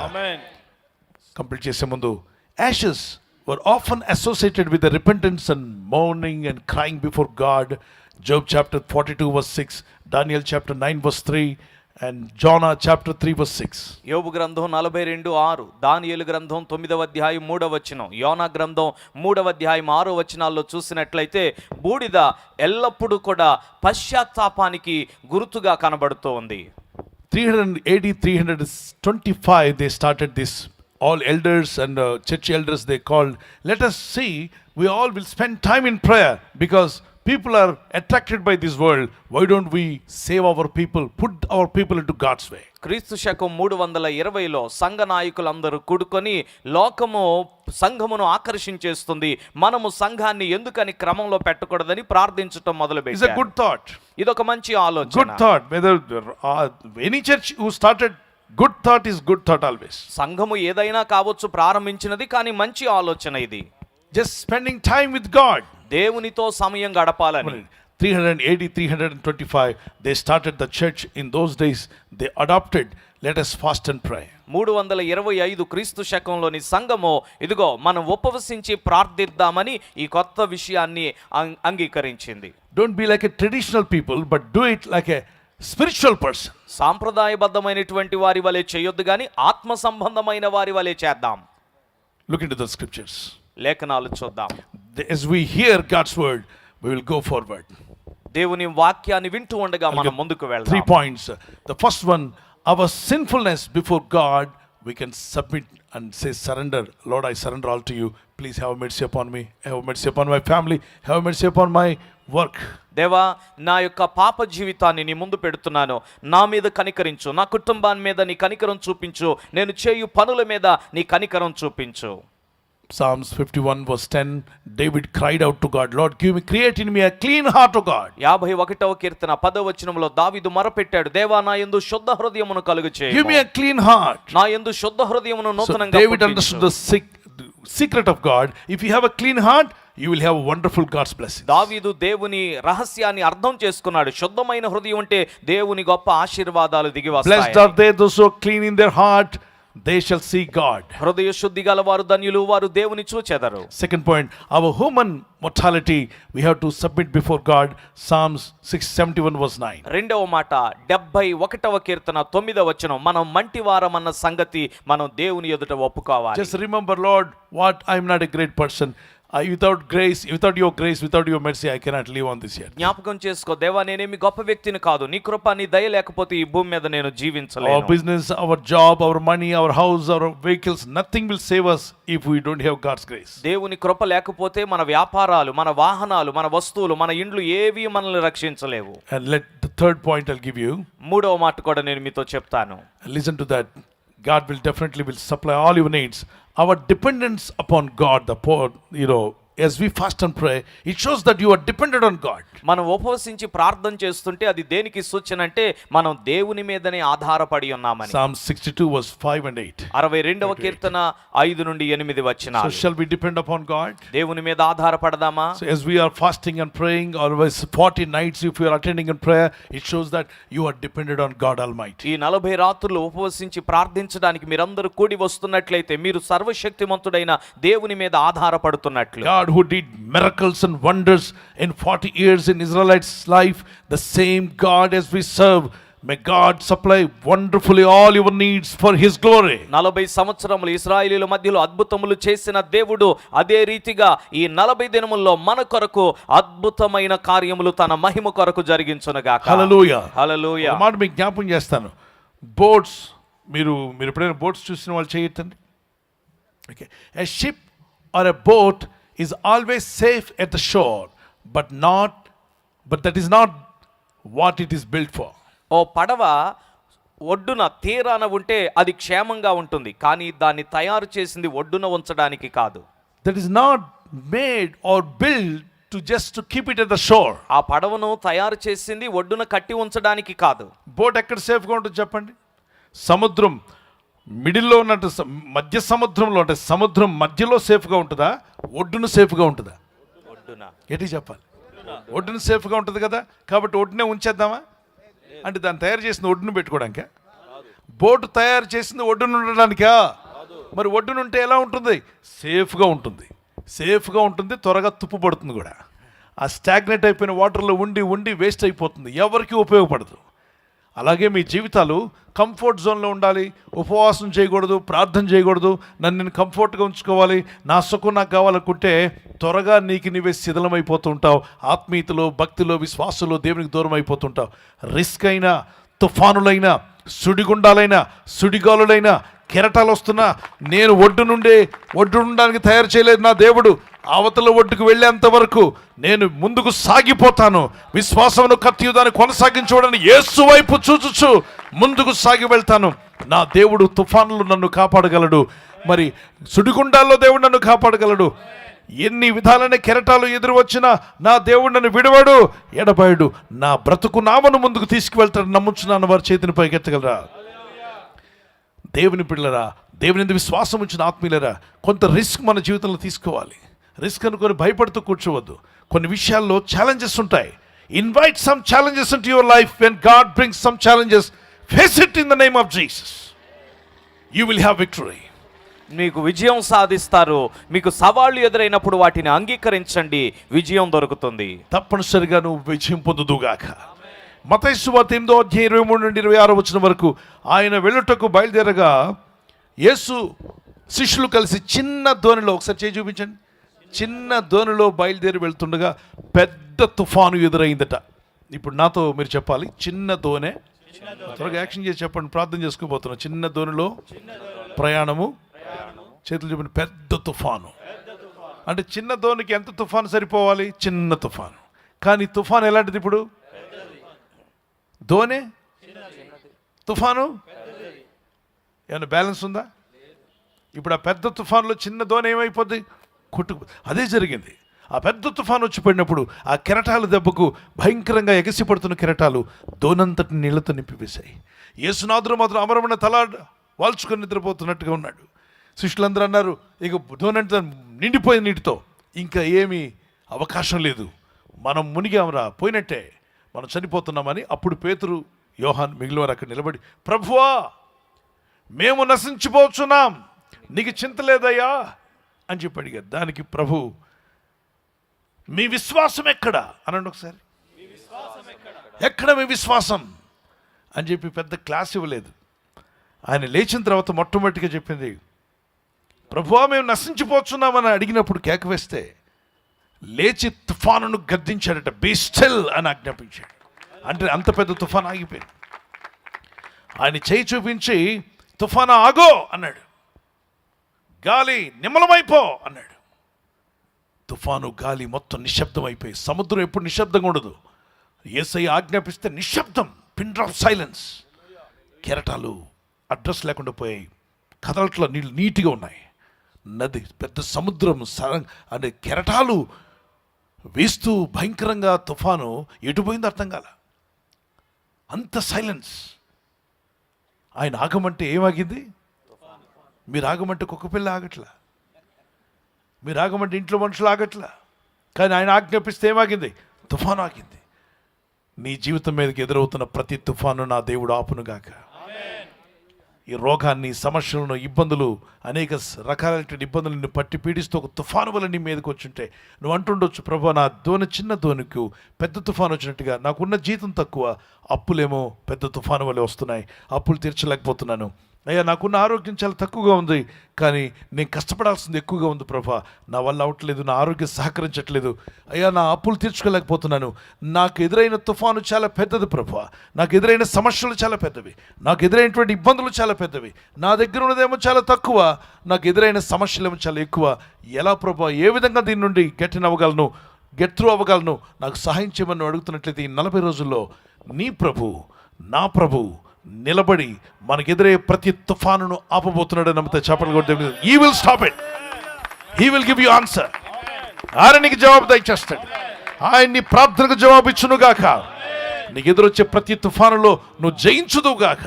కంప్లీట్ చేసే ముందు, ashes were often associated with the repentance and mourning and crying before God. Job chapter 42 verse 6, Daniel chapter 9 verse 3, and Jonah chapter 3 verse 6. యోబు గ్రంథం 42:6, దానియేలు గ్రంథం 9వ అధ్యాయం 3వ వచనం, యోనా గ్రంథం 3వ అధ్యాయం 6వ వచనాల్లో చూసినట్లయితే బూడిద ఎల్లప్పుడూ కూడా పశ్చాత్తాపానికి గుర్తుగా కనబడుతూ ఉంది. 325 they started this. All elders and church elders they called, let us see, we all will spend time in prayer because people are attracted by this world. Why don't we save our people, put our people into God's way? క్రీస్తు శకం 320లో సంఘ నాయకులందరూ కూడుకొని లోకము సంఘమును ఆకర్షించేస్తుంది, మనము సంఘాన్ని ఎందుకని క్రమంలో పెట్టకూడదని ప్రార్థించటం మొదలుపెట్టారు. It's a good thought. ఇదొక మంచి ఆలోచన. Good thought. Whether any church who started, good thought is good thought always. సంఘము ఏదైనా కావచ్చు ప్రారంభించినది, కానీ మంచి ఆలోచన ఇది. Just spending time with God. దేవునితో సమయం గడపాలని. 325 they started the church. In those days they adopted, let us fast and pray. 325 క్రీస్తు శకంలోని సంఘము ఇదిగో మనం ఉపవసించి ప్రార్థిద్దామని ఈ కొత్త విషయాన్ని అంగీకరించింది. Don't be like a traditional people, but do it like a spiritual person. సాంప్రదాయబద్ధమైనటువంటి వారి వలె చేయొద్దు, కానీ ఆత్మ సంబంధమైన వారి వలె చేద్దాం. Look into the scriptures. లేఖనాలు చూద్దాం. As we hear God's word, we will go forward. దేవుని వాక్యాన్ని వింటూ ఉండగా మనం ముందుకు 3 వెళ్దాం. points. The first one, our sinfulness before God, we can submit and say surrender. Lord, I surrender all to you. Please have mercy upon me. Have mercy upon my family. Have mercy upon my work. దేవా, నా యొక్క పాప జీవితాన్ని నీ ముందు పెడుతున్నాను, నా మీద కనికరించు, నా కుటుంబాన్ని మీద నీ కనికరం చూపించు, నేను చేయు పనుల మీద నీ కనికరం చూపించు. Psalms 51 verse 10, David cried out to God, Lord, create in me a clean heart, O God. 51వ కీర్తన 10వ వచనంలో దావీదు మొరపెట్టాడు, దేవా నా యందు శుద్ధ హృదయమును కలుగచేయుము. Give me a clean heart. నా యందు శుద్ధ హృదయమును So నూతనంగా David పుట్టించు. understood the secret of God. If you have a clean heart, you will have wonderful God's blessings. దావీదు దేవుని రహస్యాన్ని అర్థం చేసుకున్నాడు. శుద్ధమైన హృదయం ఉంటే దేవుని గొప్ప ఆశీర్వాదాలు దిగి Blessed వస్తాయి. are they those who are clean in their heart, they shall see God. హృదయ శుద్ధి గల వారు ధన్యులు, వారు దేవుని చూచెదరు. Second point, our human mortality, we have to submit before God. Psalms 671 verse 9. రెండవ మాట 71వ కీర్తన 9వ వచనం, మనం మంటివారమన్న సంగతి మనం దేవుని ఎదుట ఒప్పుకోవాలి. Just remember, Lord, what I am not a great person. Without grace, without your grace, without your mercy, I cannot live on this earth. జ్ఞాపకం చేసుకో, దేవా నేనేమి గొప్ప వ్యక్తిని కాదు, నీ కృప నీ దయ లేకపోతే ఈ భూమి మీద నేను Our జీవించలేను. business, our job, our money, our house, our vehicles, nothing will save us if we don't have God's grace. దేవుని కృప లేకపోతే మన వ్యాపారాలు, మన వాహనాలు, మన వస్తువులు, మన ఇండ్లు ఏవి మనల్ని రక్షించలేవు. And let the third point I'll give you. మూడవ మాట కూడా నేను మీతో చెప్తాను. Listen to that. God will definitely supply all your needs. Our dependence upon God, as we fast and pray, it shows that you are dependent on God. మనం ఉపవసించి ప్రార్థన చేస్తుంటే అది దేనికి సూచన అంటే మనం దేవుని మీదనే ఆధారపడి ఉన్నామని. Psalm 62 verse 5 and 8. 62వ కీర్తన 5 నుండి 8 So వచనాలు. shall we depend upon God? దేవుని మీద ఆధారపడదామా? So as we are fasting and praying, always 40 nights if you are attending in prayer, it shows that you are dependent on God Almighty. ఈ 40 రాత్రులు ఉపవసించి ప్రార్థించడానికి మీరందరూ కూడి వస్తున్నట్లయితే మీరు సర్వశక్తిమంతుడైన దేవుని మీద ఆధారపడుతున్నట్లు. God who did miracles and wonders in 40 years in Israelites' life, the same God as we serve, may God supply wonderfully all your needs for His glory. 40 సంవత్సరములు ఇశ్రాయేలీయుల మధ్యలో అద్భుతములు చేసిన దేవుడు అదే రీతిగా ఈ 40 దినముల్లో మన కొరకు అద్భుతమైన కార్యములు తన మహిమ కొరకు జరిగించునుగాక. Hallelujah. హల్లెలూయా. ఒక మాట మీకు జ్ఞాపకం చేస్తాను. బోట్స్ మీరు ఎప్పుడైనా బోట్స్ చూసిన వాళ్ళు చేయొద్దండి. Okay, a ship or a boat is always safe at the shore, but that is not what it is built for. ఓ పడవ ఒడ్డున తీరాన ఉంటే అది క్షేమంగా ఉంటుంది, కానీ దాన్ని తయారు చేసింది ఒడ్డున ఉంచడానికి కాదు. That is not made or built to keep it at the shore. ఆ పడవను తయారు చేసింది ఒడ్డున కట్టి ఉంచడానికి కాదు. బోట్ ఎక్కడ సేఫ్గా ఉంటుంది చెప్పండి? సముద్రం మిడిల్లో ఉన్నట్టు మధ్య సముద్రంలో అంటే సముద్రం మధ్యలో సేఫ్గా ఉంటుందా, ఒడ్డున సేఫ్గా ఉంటుందా? ఒడ్డున. ఎటు చెప్పాలి? ఒడ్డున సేఫ్గా ఉంటుంది కదా, కాబట్టి ఒడ్డునే ఉంచేద్దామా? అంటే దాన్ని తయారు చేసిన ఒడ్డును పెట్టుకోవడానికా? బోటు తయారు చేసింది ఒడ్డున ఉండడానికా? మరి ఒడ్డున ఉంటే ఎలా ఉంటుంది? సేఫ్గా ఉంటుంది. సేఫ్గా ఉంటుంది, త్వరగా తుప్పు పడుతుంది కూడా. ఆ స్టాగ్నెట్ అయిపోయిన వాటర్లో ఉండి వేస్ట్ అయిపోతుంది, ఎవరికి ఉపయోగపడదు. అలాగే మీ జీవితాలు కంఫర్ట్ జోన్లో ఉండాలి. ఉపవాసం చేయకూడదు, ప్రార్థన చేయకూడదు, నన్ను నేను కంఫర్ట్గా ఉంచుకోవాలి, నా సుఖం నాకు కావాలనుకుంటే త్వరగా నీకు నీవే శిథిలమైపోతూ ఉంటావు. ఆత్మీయతలో, భక్తిలో, విశ్వాసంలో దేవునికి దూరం అయిపోతుంటావు. రిస్క్ అయినా, తుఫానులైనా, సుడిగుండాలైనా, సుడిగాలులైనా, కెరటాలు వస్తున్నా నేను ఒడ్డునుండడానికి తయారు చేయలేదు నా దేవుడు. అవతల ఒడ్డుకు వెళ్ళేంత వరకు నేను ముందుకు సాగిపోతాను. విశ్వాసమును కత్తియుదాన్ని కొనసాగించడానికి యేసు వైపు చూచుచు ముందుకు సాగి వెళ్తాను. నా దేవుడు తుఫానులు నన్ను కాపాడగలడు, మరి సుడిగుండాల్లో దేవుడు నన్ను కాపాడగలడు. ఎన్ని విధాలైన కెరటాలు ఎదురు వచ్చినా నా దేవుడు నన్ను విడవాడు, ఎడబాయుడు. నా బ్రతుకు నామను ముందుకు తీసుకువెళ్తాడు. నమ్ముచున్నాను వారి చేతిని పైకెత్తగలరా? దేవుని పిల్లరా, దేవుని యందు విశ్వాసం ఉంచిన ఆత్మీయులరా, కొంత రిస్క్ మన జీవితంలో తీసుకోవాలి. రిస్క్ అనుకొని భయపడుతూ కూర్చోవద్దు. కొన్ని విషయాల్లో ఛాలెంజెస్ ఉంటాయి. Invite some challenges in to your life. When God brings some challenges, face it in the name of Jesus. You will have victory. మీకు విజయం సాధిస్తారు. మీకు సవాళ్లు ఎదురైనప్పుడు వాటిని అంగీకరించండి, విజయం దొరుకుతుంది. తప్పనిసరిగా నువ్వు విజయం పొందుదుగాక. మత్తయి సువార్త 8వ అధ్యాయం 23 నుండి 26 వచనం వరకు ఆయన వెళ్ళుటకు బయలుదేరగా యేసు శిష్యులు కలిసి చిన్న దోణిలో, ఒకసారి చేయి చూపించండి, చిన్న దోణిలో బయలుదేరి వెళ్తుండగా పెద్ద తుఫాను ఎదురైందట. ఇప్పుడు నాతో మీరు చెప్పాలి, చిన్న దోణె. త్వరగా యాక్షన్ చేసి చెప్పండి, ప్రార్థన చేసుకోబోతున్నా. చిన్న దోణిలో ప్రయాణము, చేతులు చెప్పండి. పెద్ద తుఫాను అంటే చిన్న దోణికి ఎంత తుఫాను సరిపోవాలి? చిన్న తుఫాను. కానీ తుఫాను ఎలాంటిది? ఇప్పుడు దోణె, తుఫాను ఏమైనా బ్యాలెన్స్ ఉందా? ఇప్పుడు ఆ పెద్ద తుఫానులో చిన్న దోణె ఏమైపోద్ది? కొట్టుకు. అదే జరిగింది. ఆ పెద్ద తుఫాను వచ్చి పడినప్పుడు ఆ కెరటాల దెబ్బకు భయంకరంగా ఎగసిపడుతున్న కెరటాలు దోనంతటి నీళ్లతో నింపివేశాయి. యేసునాథుడు మాత్రం అమరమైన తల వాల్చుకొని నిద్రపోతున్నట్టుగా ఉన్నాడు. శిష్యులందరూ అన్నారు, ఇక దోనంతా నిండిపోయిన నీటితో ఇంకా ఏమీ అవకాశం లేదు, మనం మునిగామరా, పోయినట్టే, మనం చనిపోతున్నామని. అప్పుడు పేతురు, యోహాన్, మిగిలిన వారు అక్కడ నిలబడి, ప్రభువా మేము నశించిపోతున్నాం, నీకు చింత లేదయ్యా అని చెప్పి అడిగారు. దానికి ప్రభు, మీ విశ్వాసం ఎక్కడ అనండి ఒకసారి. ఎక్కడ మీ విశ్వాసం అని చెప్పి పెద్ద క్లాస్ ఇవ్వలేదు. ఆయన లేచిన తర్వాత మొట్టమొదటిగా చెప్పింది, ప్రభువా మేము నశించిపోతున్నామని అడిగినప్పుడు కేక వేస్తే లేచి తుఫానును గద్దించాడట. బీ స్టిల్ అని ఆజ్ఞాపించాడు. అంటే అంత పెద్ద తుఫాను ఆగిపోయింది. ఆయన చేయి చూపించి తుఫాను ఆగో అన్నాడు, గాలి నిమ్మలమైపో అన్నాడు. తుఫాను, గాలి మొత్తం నిశ్శబ్దం అయిపోయి, సముద్రం ఎప్పుడు నిశ్శబ్దంగా ఉండదు. యేసయ్య ఆజ్ఞాపిస్తే నిశ్శబ్దం, పిన్ డ్రాప్ సైలెన్స్. కెరటాలు అడ్రస్ లేకుండా పోయాయి. కదలట్లో నీళ్ళు నీట్గా ఉన్నాయి. నది పెద్ద సముద్రం అంటే కెరటాలు వేస్తూ భయంకరంగా తుఫాను ఎటు పోయిందో అర్థం కాల. అంత సైలెన్స్. ఆయన ఆగమంటే ఏమాగింది? మీరు ఆగమంటే కుక్కపిల్ల ఆగట్లా, మీరు ఆగమంటే ఇంట్లో మనుషులు ఆగట్లా. కానీ ఆయన ఆజ్ఞాపిస్తే ఏమాగింది? తుఫాను ఆగింది. నీ జీవితం మీదకి ఎదురవుతున్న ప్రతి తుఫాను నా దేవుడు ఆపునుగాక. ఈ రోగాన్ని, సమస్యలను, ఇబ్బందులు, అనేక రకాలైన ఇబ్బందులు నిన్ను పట్టి పీడిస్తూ ఒక తుఫాను వల్ల నీ మీదకి వచ్చుంటే నువ్వు అంటుండొచ్చు, ప్రభు నా చిన్న ధోనికి పెద్ద తుఫాను వచ్చినట్టుగా నాకున్న జీతం తక్కువ, అప్పులేమో పెద్ద తుఫాను వల్ల వస్తున్నాయి, అప్పులు తీర్చలేకపోతున్నాను. అయ్యా నాకున్న ఆరోగ్యం చాలా తక్కువగా ఉంది, కానీ నేను కష్టపడాల్సింది ఎక్కువగా ఉంది ప్రభా, నా వల్ల అవట్లేదు, నా ఆరోగ్యం సహకరించట్లేదు. అయ్యా నా అప్పులు తీర్చుకోలేకపోతున్నాను. నాకు ఎదురైన తుఫాను చాలా పెద్దది ప్రభా, నాకు ఎదురైన సమస్యలు చాలా పెద్దవి, నాకు ఎదురైనటువంటి ఇబ్బందులు చాలా పెద్దవి, నా దగ్గర ఉన్నదేమో చాలా తక్కువ, నాకు ఎదురైన సమస్యలేమో చాలా ఎక్కువ. ఎలా ప్రభా, ఏ విధంగా దీని నుండి గెట్ త్రూ అవ్వగలను, నాకు సహాయం చేయమని అడుగుతున్నట్లయితే ఈ 40 రోజుల్లో నీ ప్రభు, నా ప్రభు నిలబడి మనకెదురయ్యే ప్రతి తుఫానును ఆపబోతున్నాడు. నమ్మితే చెప్పలు కొట్టే he will stop it, he will give you answer. ఆయన నీకు జవాబు దయచేస్తాడు. ఆయన నీ ప్రార్థనకు జవాబు ఇచ్చునుగాక. నీకు ఎదురొచ్చే ప్రతి తుఫానులో నువ్వు జయించుదువుగాక.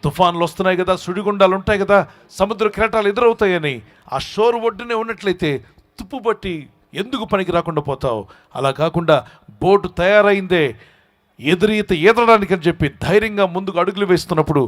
తుఫానులు వస్తున్నాయి కదా, సుడిగుండాలు ఉంటాయి కదా, సముద్ర కెరటాలు ఎదురవుతాయని ఆ షోరు ఒడ్డునే ఉన్నట్లయితే తుప్పు బట్టి ఎందుకు పనికి రాకుండా పోతావు? అలా కాకుండా బోటు తయారైందే ఈదడానికి అని చెప్పి ధైర్యంగా ముందుకు అడుగులు వేస్తున్నప్పుడు,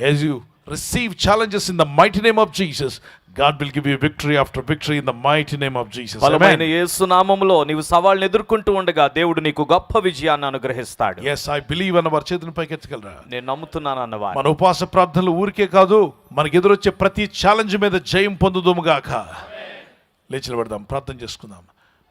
as you receive challenges in the mighty name of Jesus, God will give you victory after victory in the mighty name of Jesus. బలమైన యేసు నామములో నీవు సవాళ్ళను ఎదుర్కొంటూ ఉండగా దేవుడు నీకు గొప్ప విజయాన్ని అనుగ్రహిస్తాడు. Yes, I believe అన్న వారి చేతిని పైకెత్తగలరా? నేను నమ్ముతున్నాను అన్నవారు. మన ఉపవాస ప్రార్థనలు ఊరికే కాదు, మనకు ఎదురొచ్చే ప్రతి ఛాలెంజ్ మీద జయం పొందుదుముగాక. లేచి నిలబడదాం, ప్రార్థన చేసుకుందాం.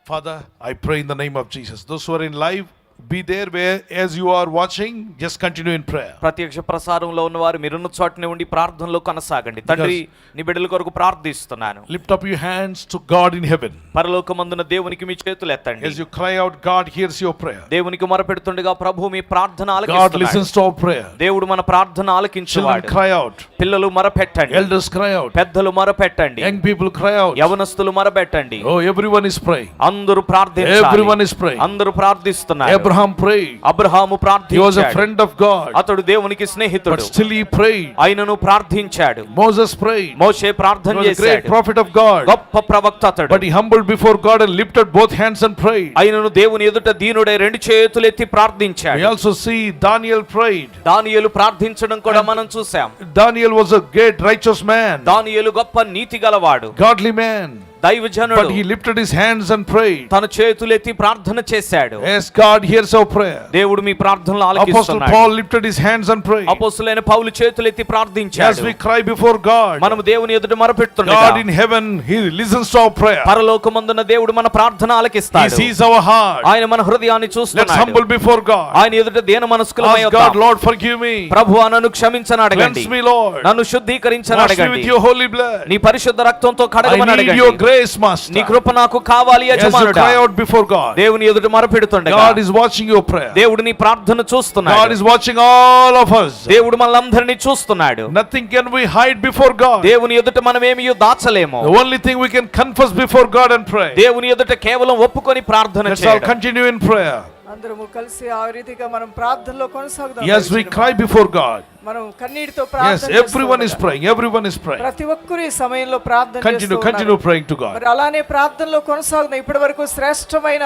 Father, I pray in the name of Jesus. Those who are in live, be there where as you are watching, just continue in prayer. ప్రత్యక్ష ప్రసారంలో ఉన్నవారు మీరున్న చోటనే ఉండి ప్రార్థనలో కొనసాగండి. తండ్రి, నీ బిడ్డల కొరకు ప్రార్థిస్తున్నాను. Lift up your hands to God in heaven. పరలోకమందున దేవునికి మీ చేతులు ఎత్తండి. As you cry out, God hears your prayer. దేవునికి మొరపెడుతుండగా ప్రభువు మీ ప్రార్థన God ఆలకిస్తున్నాడు. listens to our prayer. దేవుడు మన ప్రార్థన ఆలకించువాడు. Children cry out. పిల్లలు మొరపెట్టండి. Elders cry out. పెద్దలు మొరపెట్టండి. Young people cry out. యవనస్తులు మొరపెట్టండి. Oh, everyone is praying. అందరూ ప్రార్థించాలి. Everyone is praying. అందరూ ప్రార్థిస్తున్నారు. Abraham prayed. Abraham He was a ప్రార్థించాడు. friend of God. అతడు దేవునికి But స్నేహితుడు. still he prayed. ఆయనను ప్రార్థించాడు. Moses prayed. మోషే He ప్రార్థన was a great చేశాడు. prophet of God. గొప్ప ప్రవక్త అతడు. But he humbled before God and lifted both hands and prayed. ఆయనను దేవుని ఎదుట దీనుడై 2 చేతులు ఎత్తి We ప్రార్థించాడు. also see Daniel prayed. దానియేలు ప్రార్థించడం కూడా మనం చూసాం. Daniel was a great righteous man, దానియేలు గొప్ప నీతి గలవాడు, godly man. దైవజనుడు. But he lifted his hands and prayed. తన చేతులు ఎత్తి ప్రార్థన చేశాడు. Yes, God hears our prayer. దేవుడు మీ ప్రార్థనలు Apostle ఆలకిస్తున్నాడు. Paul lifted his hands and prayed. అపొస్తలుడైన పౌలు చేతులు ఎత్తి ప్రార్థించాడు. As we cry before God, మనము దేవుని ఎదుట మొరపెడుతుండగా God in heaven, he listens to our prayer. పరలోకమందున దేవుడు మన ప్రార్థన He ఆలకిస్తాడు. sees our heart. ఆయన మన హృదయాన్ని Let's చూస్తున్నాడు. humble before God. ఆయన ఎదుట దీన మనస్కులమై Ask ఉందాం. God, Lord, forgive me. ప్రభువా నన్ను క్షమించని అడగండి. Cleanse me, Lord. నన్ను శుద్ధీకరించని Wash me అడగండి. with your holy blood. నీ పరిశుద్ధ రక్తంతో I కడగమని need అడగండి. your grace, Master. నీ కృప నాకు కావాలి As you యజమానుడా. cry out before God, దేవుని ఎదుట మొరపెడుతుండగా God is watching your prayer. దేవుడు నీ ప్రార్థన God చూస్తున్నాడు. is watching all of us. దేవుడు మనలందరినీ చూస్తున్నాడు. Nothing can we hide before God. దేవుని ఎదుట మనమేమీ దాచలేము. The only thing we can confess before God and pray. దేవుని ఎదుట కేవలం ఒప్పుకొని ప్రార్థన Let's all చేయడం. continue in prayer. అందరము కలిసి ఆ రీతిగా మనం ప్రార్థనలో కొనసాగుదాం. Yes, we cry before God. మనం కన్నీటితో Yes, ప్రార్థన everyone is చేస్తూ praying. Everyone is praying. ప్రతి ఒక్కరు ఈ సమయంలో ప్రార్థన Continue చేస్తున్నారు. praying to God. మరి అలానే ప్రార్థనలో కొనసాగుదాం. ఇప్పటి వరకు శ్రేష్టమైన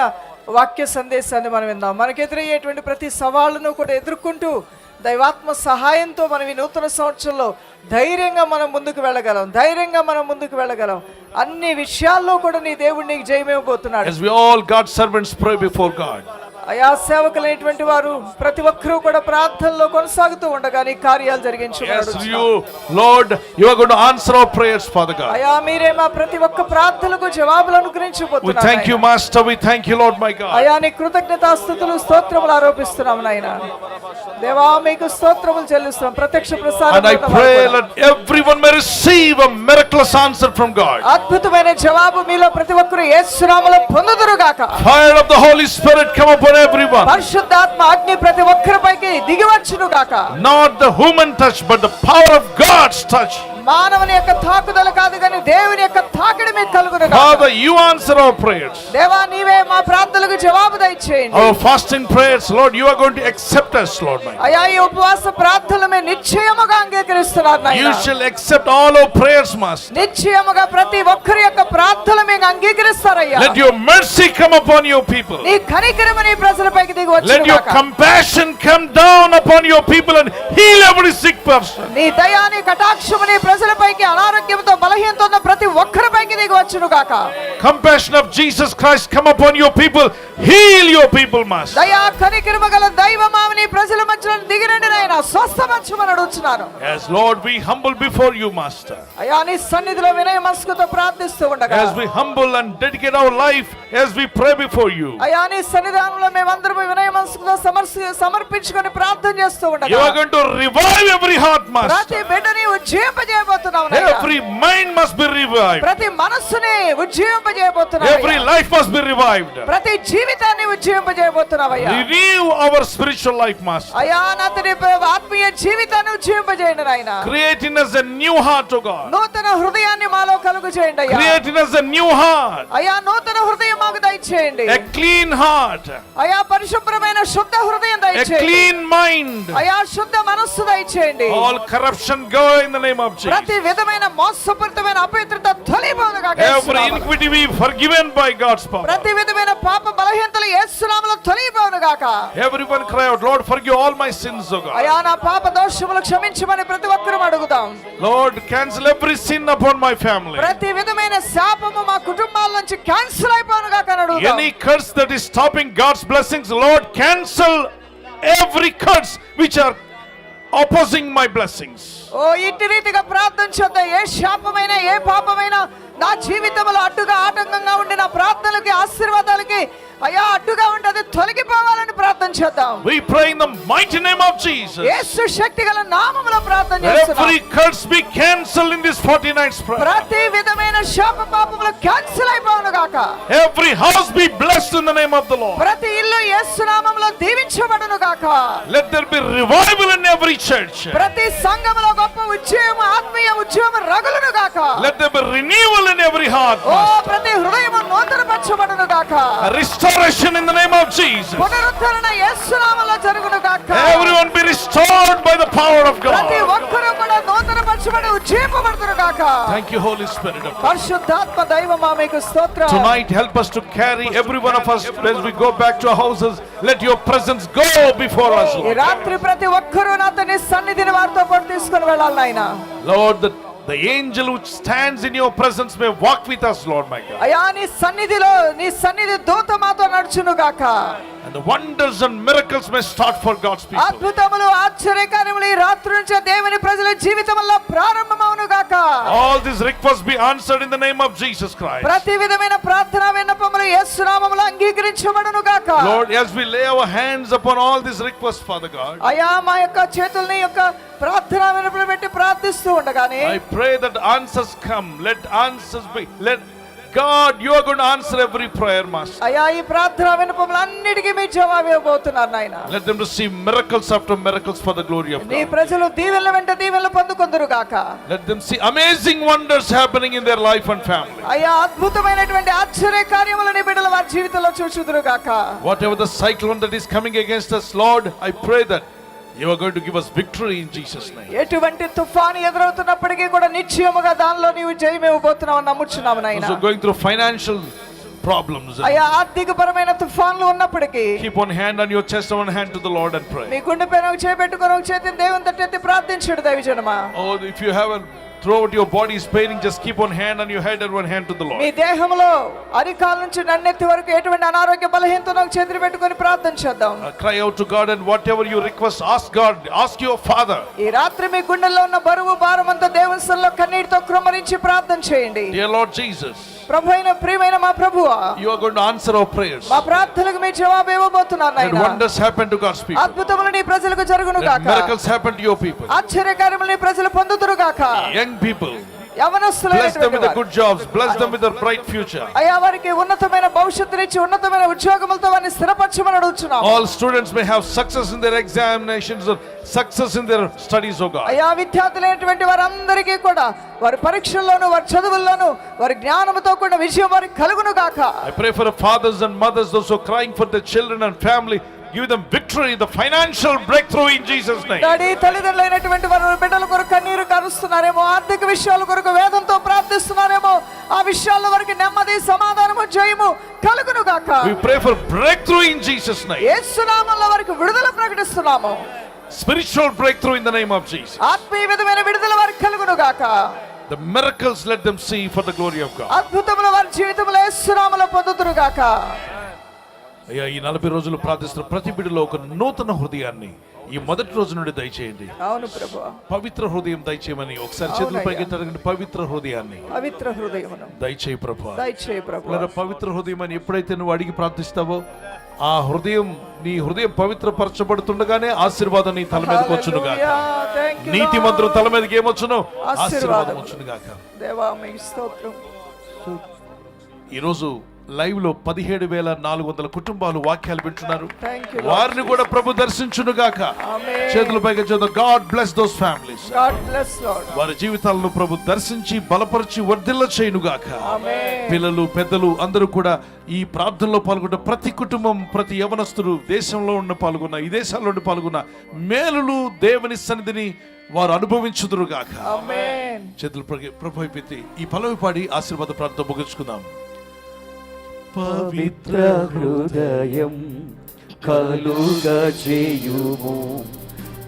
వాక్య సందేశాన్ని మనం విందాం. మనకు ఎదురయ్యేటువంటి ప్రతి సవాళ్ళను కూడా ఎదుర్కొంటూ దైవాత్మ సహాయంతో మనం ఈ నూతన సంవత్సరంలో ధైర్యంగా మనం ముందుకు వెళ్ళగలం. అన్ని విషయాల్లో కూడా నీ దేవుడు నీకు జయమివ్వబోతున్నాడు. As we all God's servants pray before God. అయా సేవకులైనటువంటి వారు ప్రతి ఒక్కరూ కూడా ప్రార్థనలో కొనసాగుతూ ఉండగా నీ కార్యాలు జరిగించున్నాడు. Yes, you, Lord, you are going to answer our prayers, Father God. అయా మీరే మా ప్రతి ఒక్క ప్రార్థనలకు జవాబులు We అనుగ్రహించబోతున్నారు. thank you, Master. We thank you, Lord, my God. అయా నీ కృతజ్ఞతాస్తుతులు స్తోత్రములు ఆరోపిస్తున్నాము నాయనా. దేవా మీకు స్తోత్రములు చెల్లిస్తున్నాం. ప్రత్యక్ష And I ప్రసారం pray that everyone may receive a miraculous answer from God. అద్భుతమైన జవాబు మీలో ప్రతి ఒక్కరు యేసు నామములో పొందుదురుగాక. Fire of the Holy Spirit come upon everyone. పరిశుద్ధాత్మ అగ్ని ప్రతి ఒక్కరిపైకి దిగివచ్చును గాక. Not the human touch, but the power of God's touch. మానవుని యొక్క తాకుదల కాదు కానీ దేవుని యొక్క తాకిడి మీకు కలుగును గాక. Father, you answer our prayers. దేవా నీవే మా ప్రార్థనలకు జవాబు దయచేయండి. Our fasting prayers, Lord, you are going to accept us, Lord. My God. అయ్యా ఈ ఉపవాస ప్రార్థనలు మేము నిశ్చయముగా అంగీకరిస్తున్నారు నాయనా. You shall accept all our prayers, Master. నిశ్చయముగా ప్రతి ఒక్కరి యొక్క ప్రార్థనలు మేము అంగీకరిస్తారయ్యా. Let your mercy come upon your people. నీ కనికరము నీ ప్రజలపైకి దిగి Let వచ్చును your గాక. compassion come down upon your people and heal every sick person. నీ దయా నీ కటాక్షము నీ ప్రజలపైకి అనారోగ్యంతో బలహీనతో ఉన్న ప్రతి ఒక్కరిపైకి దిగి వచ్చును గాక. Compassion of Jesus Christ come upon your people. Heal your people, Master. దయా కనికరము గల దైవమావు నీ ప్రజల మధ్యలో దిగిరండి నాయనా. స్వస్థపరచమని అడుగుచున్నాను. As Lord, we humble before you, Master. అయ్యా నీ సన్నిధిలో వినయ మనసుతో ప్రార్థిస్తూ ఉండగా As we humble and dedicate our life, as we pray before you, అయ్యా నీ సన్నిధానంలో మేమందరం వినయ మనసుతో సమర్పించుకొని ప్రార్థన చేస్తూ you ఉండగా are going to revive every heart, Master. ప్రతి బిడ్డని ఉజ్జీవింపజేయబోతున్నావు నాయనా. Every mind must be revived. ప్రతి మనస్సుని ఉజ్జీవింపజేయబోతున్నావు. Every life must be revived. ప్రతి జీవితాన్ని ఉజ్జీవింపజేయబోతున్నావయ్యా. Renew our spiritual life, Master. అయ్యా నాతని ఆత్మీయ జీవితాన్ని ఉజ్జీవింపజేయండి నాయనా. Create in us a new heart, O God. నూతన హృదయాన్ని మాలో కలుగు చేయండి అయ్యా. Create in us a new heart. అయ్యా నూతన హృదయం మాకు దయచేయండి. A clean heart. అయ్యా పరిశుభ్రమైన శుద్ధ హృదయం A దయచేయండి. clean mind. అయ్యా శుద్ధ మనస్సు దయచేయండి. All corruption go in the name of Jesus. ప్రతి విధమైన మోసపూరితమైన అపవిత్రత తొలగిపోను గాక. Every iniquity be forgiven by God's power. ప్రతి విధమైన పాప బలహీనతలు యేసు నామములో తొలగిపోను గాక. Everyone cry out, Lord, forgive all my sins, O God. అయ్యా నా పాప దోషములు క్షమించమని ప్రతి ఒక్కరూ అడుగుదాం. Lord, cancel every sin upon my family. ప్రతి విధమైన శాపము మా కుటుంబాల నుంచి క్యాన్సిల్ అయిపోను గాక అని అడుగుదాం. Any curse that is stopping God's blessings, Lord, cancel every curse which are opposing my blessings. ఓ ఇట్టి రీతిగా ప్రార్థించొద్దా. ఏ శాపమైన ఏ పాపమైన నా జీవితంలో అడ్డుగా ఆటంకంగా ఉండి నా ప్రార్థనలకి ఆశీర్వాదాలకి అయ్యా అడ్డుగా ఉండి అది తొలగిపోవాలని ప్రార్థన చేద్దాం. We pray in the mighty name of Jesus. యేసు శక్తి గల నామములో ప్రార్థన చేస్తున్నాం. Every curse be cancelled in this 40 nights prayer. ప్రతి విధమైన శాప పాపములు క్యాన్సిల్ అయిపోవును గాక. Every house be blessed in the name of the Lord. ప్రతి ఇల్లు యేసు నామములో దీవించబడును గాక. Let there be revival in every church. ప్రతి సంఘములో గొప్ప ఉద్యమం ఆత్మీయ ఉద్యమం రగులును గాక. Let there be renewal in every heart. ఓ ప్రతి హృదయము నూతనపరచబడును గాక. Restoration in the name of Jesus. పునరుద్ధరణ యేసు నామములో జరుగును గాక. Everyone be restored by the power of ప్రతి God. ఒక్కరు కూడా నూతనపరచబడి ఉజ్జీవింపబడును గాక. Thank you, Holy Spirit of God. పరిశుద్ధాత్మ దైవమా మీకు స్తోత్రం. Tonight, help us to carry every one of us as we go back to our houses. Let your presence go before us, ఈ Lord. రాత్రి ప్రతి ఒక్కరూ నాతో నీ సన్నిధిని వారితో పాటు తీసుకొని వెళ్ళాలి నాయనా. Lord, the angel which stands in your presence may walk with us, Lord, my God. అయ్యా నీ సన్నిధిలో నీ సన్నిధి దూత మాతో నడుచును గాక. And the wonders and miracles may start for God's people. అద్భుతములు ఆశ్చర్యకార్యములు ఈ రాత్రి నుంచి దేవుని ప్రజల జీవితంలో ప్రారంభమవును గాక. All these requests be answered in the name of Jesus Christ. ప్రతి విధమైన ప్రార్థన విన్నపములు యేసు నామములో అంగీకరించబడును గాక. Lord, as we lay our hands upon all these requests, Father God, అయ్యా మా యొక్క చేతుల్ని యొక్క ప్రార్థన విన్నపములు పెట్టి ప్రార్థిస్తూ ఉండగానే I pray that answers come. Let answers be. Let God, you are going to answer every prayer, Master. అయ్యా ఈ ప్రార్థన విన్నపములు అన్నిటికీ మీ జవాబు ఇవ్వబోతున్నారు నాయనా. Let them receive miracles after miracles for the glory of నీ God. ప్రజలు దీవెనల వెంట దీవెనలు పొందుకొందురు గాక. Let them see amazing wonders happening in their life and family. అయ్యా అద్భుతమైనటువంటి ఆశ్చర్య కార్యములు నీ బిడ్డల వారి జీవితంలో చూచుదురు గాక. Whatever the cyclone that is coming against us, Lord, I pray that you are going to give us victory in Jesus' name. ఎటువంటి తుఫాను ఎదురవుతున్నప్పటికీ కూడా నిశ్చయముగా దానిలో నీవు జయం ఇవ్వబోతున్నావు నమ్ముచున్నాము నాయనా. So going through financial problems, అయ్యా ఆర్థికపరమైన తుఫాన్లు ఉన్నప్పటికీ keep one hand on your chest and one hand to the Lord and pray. మీ గుండె పైన ఒక చేయి పెట్టుకొని ఒక చేతిని దేవుని తట్టు ఎత్తి ప్రార్థించుడు దైవజనమా. Oh, if you have a throughout your body is paining, just keep one hand on your head and one hand to the me Lord. దేహంలో అరికాల నుంచి నన్నెత్తి వరకు ఎటువంటి అనారోగ్య బలహీనతను ఒక చేతిని పెట్టుకొని ప్రార్థన చేద్దాం. Cry out to God, and whatever you request, ask God, ask your Father. ఈ రాత్రి మీ గుండెల్లో ఉన్న బరువు భారం అంతా దేవుని సన్నిధిలో కన్నీటితో కృమ్మరించి ప్రార్థన చేయండి. Dear Lord Jesus, ప్రభు అయిన ప్రియమైన మా ప్రభువా, you are going to answer our prayers. మా ప్రార్థనలకు మీ జవాబు ఇవ్వబోతున్నారు Let నాయనా. wonders happen to God's people. అద్భుతములు నీ ప్రజలకు జరుగును Let గాక. miracles happen to your people. ఆశ్చర్యకార్యములు నీ ప్రజలు పొందుదురు గాక. Young people, Bless them with the యవనస్తులైనటువంటి good jobs. Bless them with a bright future. అయ్యా వారికి ఉన్నతమైన భవిష్యత్తునిచ్చి ఉన్నతమైన ఉద్యోగములతో వారిని స్థిరపరచమని అడుగుచున్నాం. All students may have success in their examinations or success in their studies, oh God. అయ్యా విద్యార్థులైనటువంటి వారందరికీ కూడా వారి పరీక్షల్లోను వారి చదువుల్లోను వారి జ్ఞానముతో కూడిన విజయం వారికి కలుగును గాక. I pray for the fathers and mothers, those who are crying for their children and family. Give them victory, the financial breakthrough in Jesus' name. Daddy తల్లిదండ్రులైనటువంటి వారు బిడ్డల కొరకు కన్నీరు కారుస్తున్నారేమో, ఆర్థిక విషయాల కొరకు వేదంతో ప్రార్థిస్తున్నారేమో, ఆ విషయాల్లో వారికి నెమ్మది సమాధానము జయము కలుగును గాక. We pray for breakthrough in Jesus' name. యేసు నామములో వారికి విడుదల ప్రకటిస్తున్నాము. Spiritual breakthrough in the name of Jesus. ఆత్మీయ విధమైన విడుదల వారికి కలుగును గాక. The miracles let them see for the glory of God. అద్భుతములు వారి జీవితంలో యేసు నామములో పొందుదురు గాక. అయ్యా ఈ 40 రోజులు ప్రార్థిస్తున్న ప్రతి బిడ్డలో ఒక నూతన హృదయాన్ని ఈ మొదటి రోజు నుండి దయచేయండి. అవును ప్రభువా. పవిత్ర హృదయం దయచేయమని ఒకసారి చేతులు పైకి ఎత్తడండి. పవిత్ర హృదయాన్ని పవిత్ర హృదయమును దయచేయి ప్రభువా. దయచేయి ప్రభువా. లేదా పవిత్ర హృదయం అని ఎప్పుడైతే నువ్వు అడిగి ప్రార్థిస్తావో ఆ హృదయం నీ హృదయం పవిత్రపరచబడుతుండగానే ఆశీర్వాదం నీ తల మీదకి వచ్చును గాక. హల్లెలూయా. Thank you, NITI Lord. మంత్రుల తల మీదకి ఏమొచ్చును? ఆశీర్వాదం. ఆశీర్వాదం వచ్చును గాక. దేవా మీకు స్తోత్రం. ఈరోజు లైవ్ లో 17,400 కుటుంబాలు వాక్యాలు వింటున్నారు. Thank you, Lord. వారిని కూడా ప్రభు దర్శించును గాక. Amen. చేతుల పైకి చేద్దాం. God bless those families. God bless, Lord. వారి జీవితాలను ప్రభు దర్శించి బలపరిచి వర్ధిల్ల చేయును గాక. Amen. పిల్లలు పెద్దలు అందరూ కూడా ఈ ప్రార్థనలో పాల్గొన్న ప్రతి కుటుంబం ప్రతి యవనస్తుడు దేశంలో ఉన్న పాల్గొన్న ఈ దేశాల్లో ఉండి పాల్గొన్న మేలులు దేవుని సన్నిధిని వారు అనుభవించుదురు గాక. Amen. చేతులు ప్రభు అయిపోతే ఈ పల్లవి పాడి ఆశీర్వాద ప్రార్థన ముగించుకుందాం. పవిత్ర హృదయం కలుగజేయుము,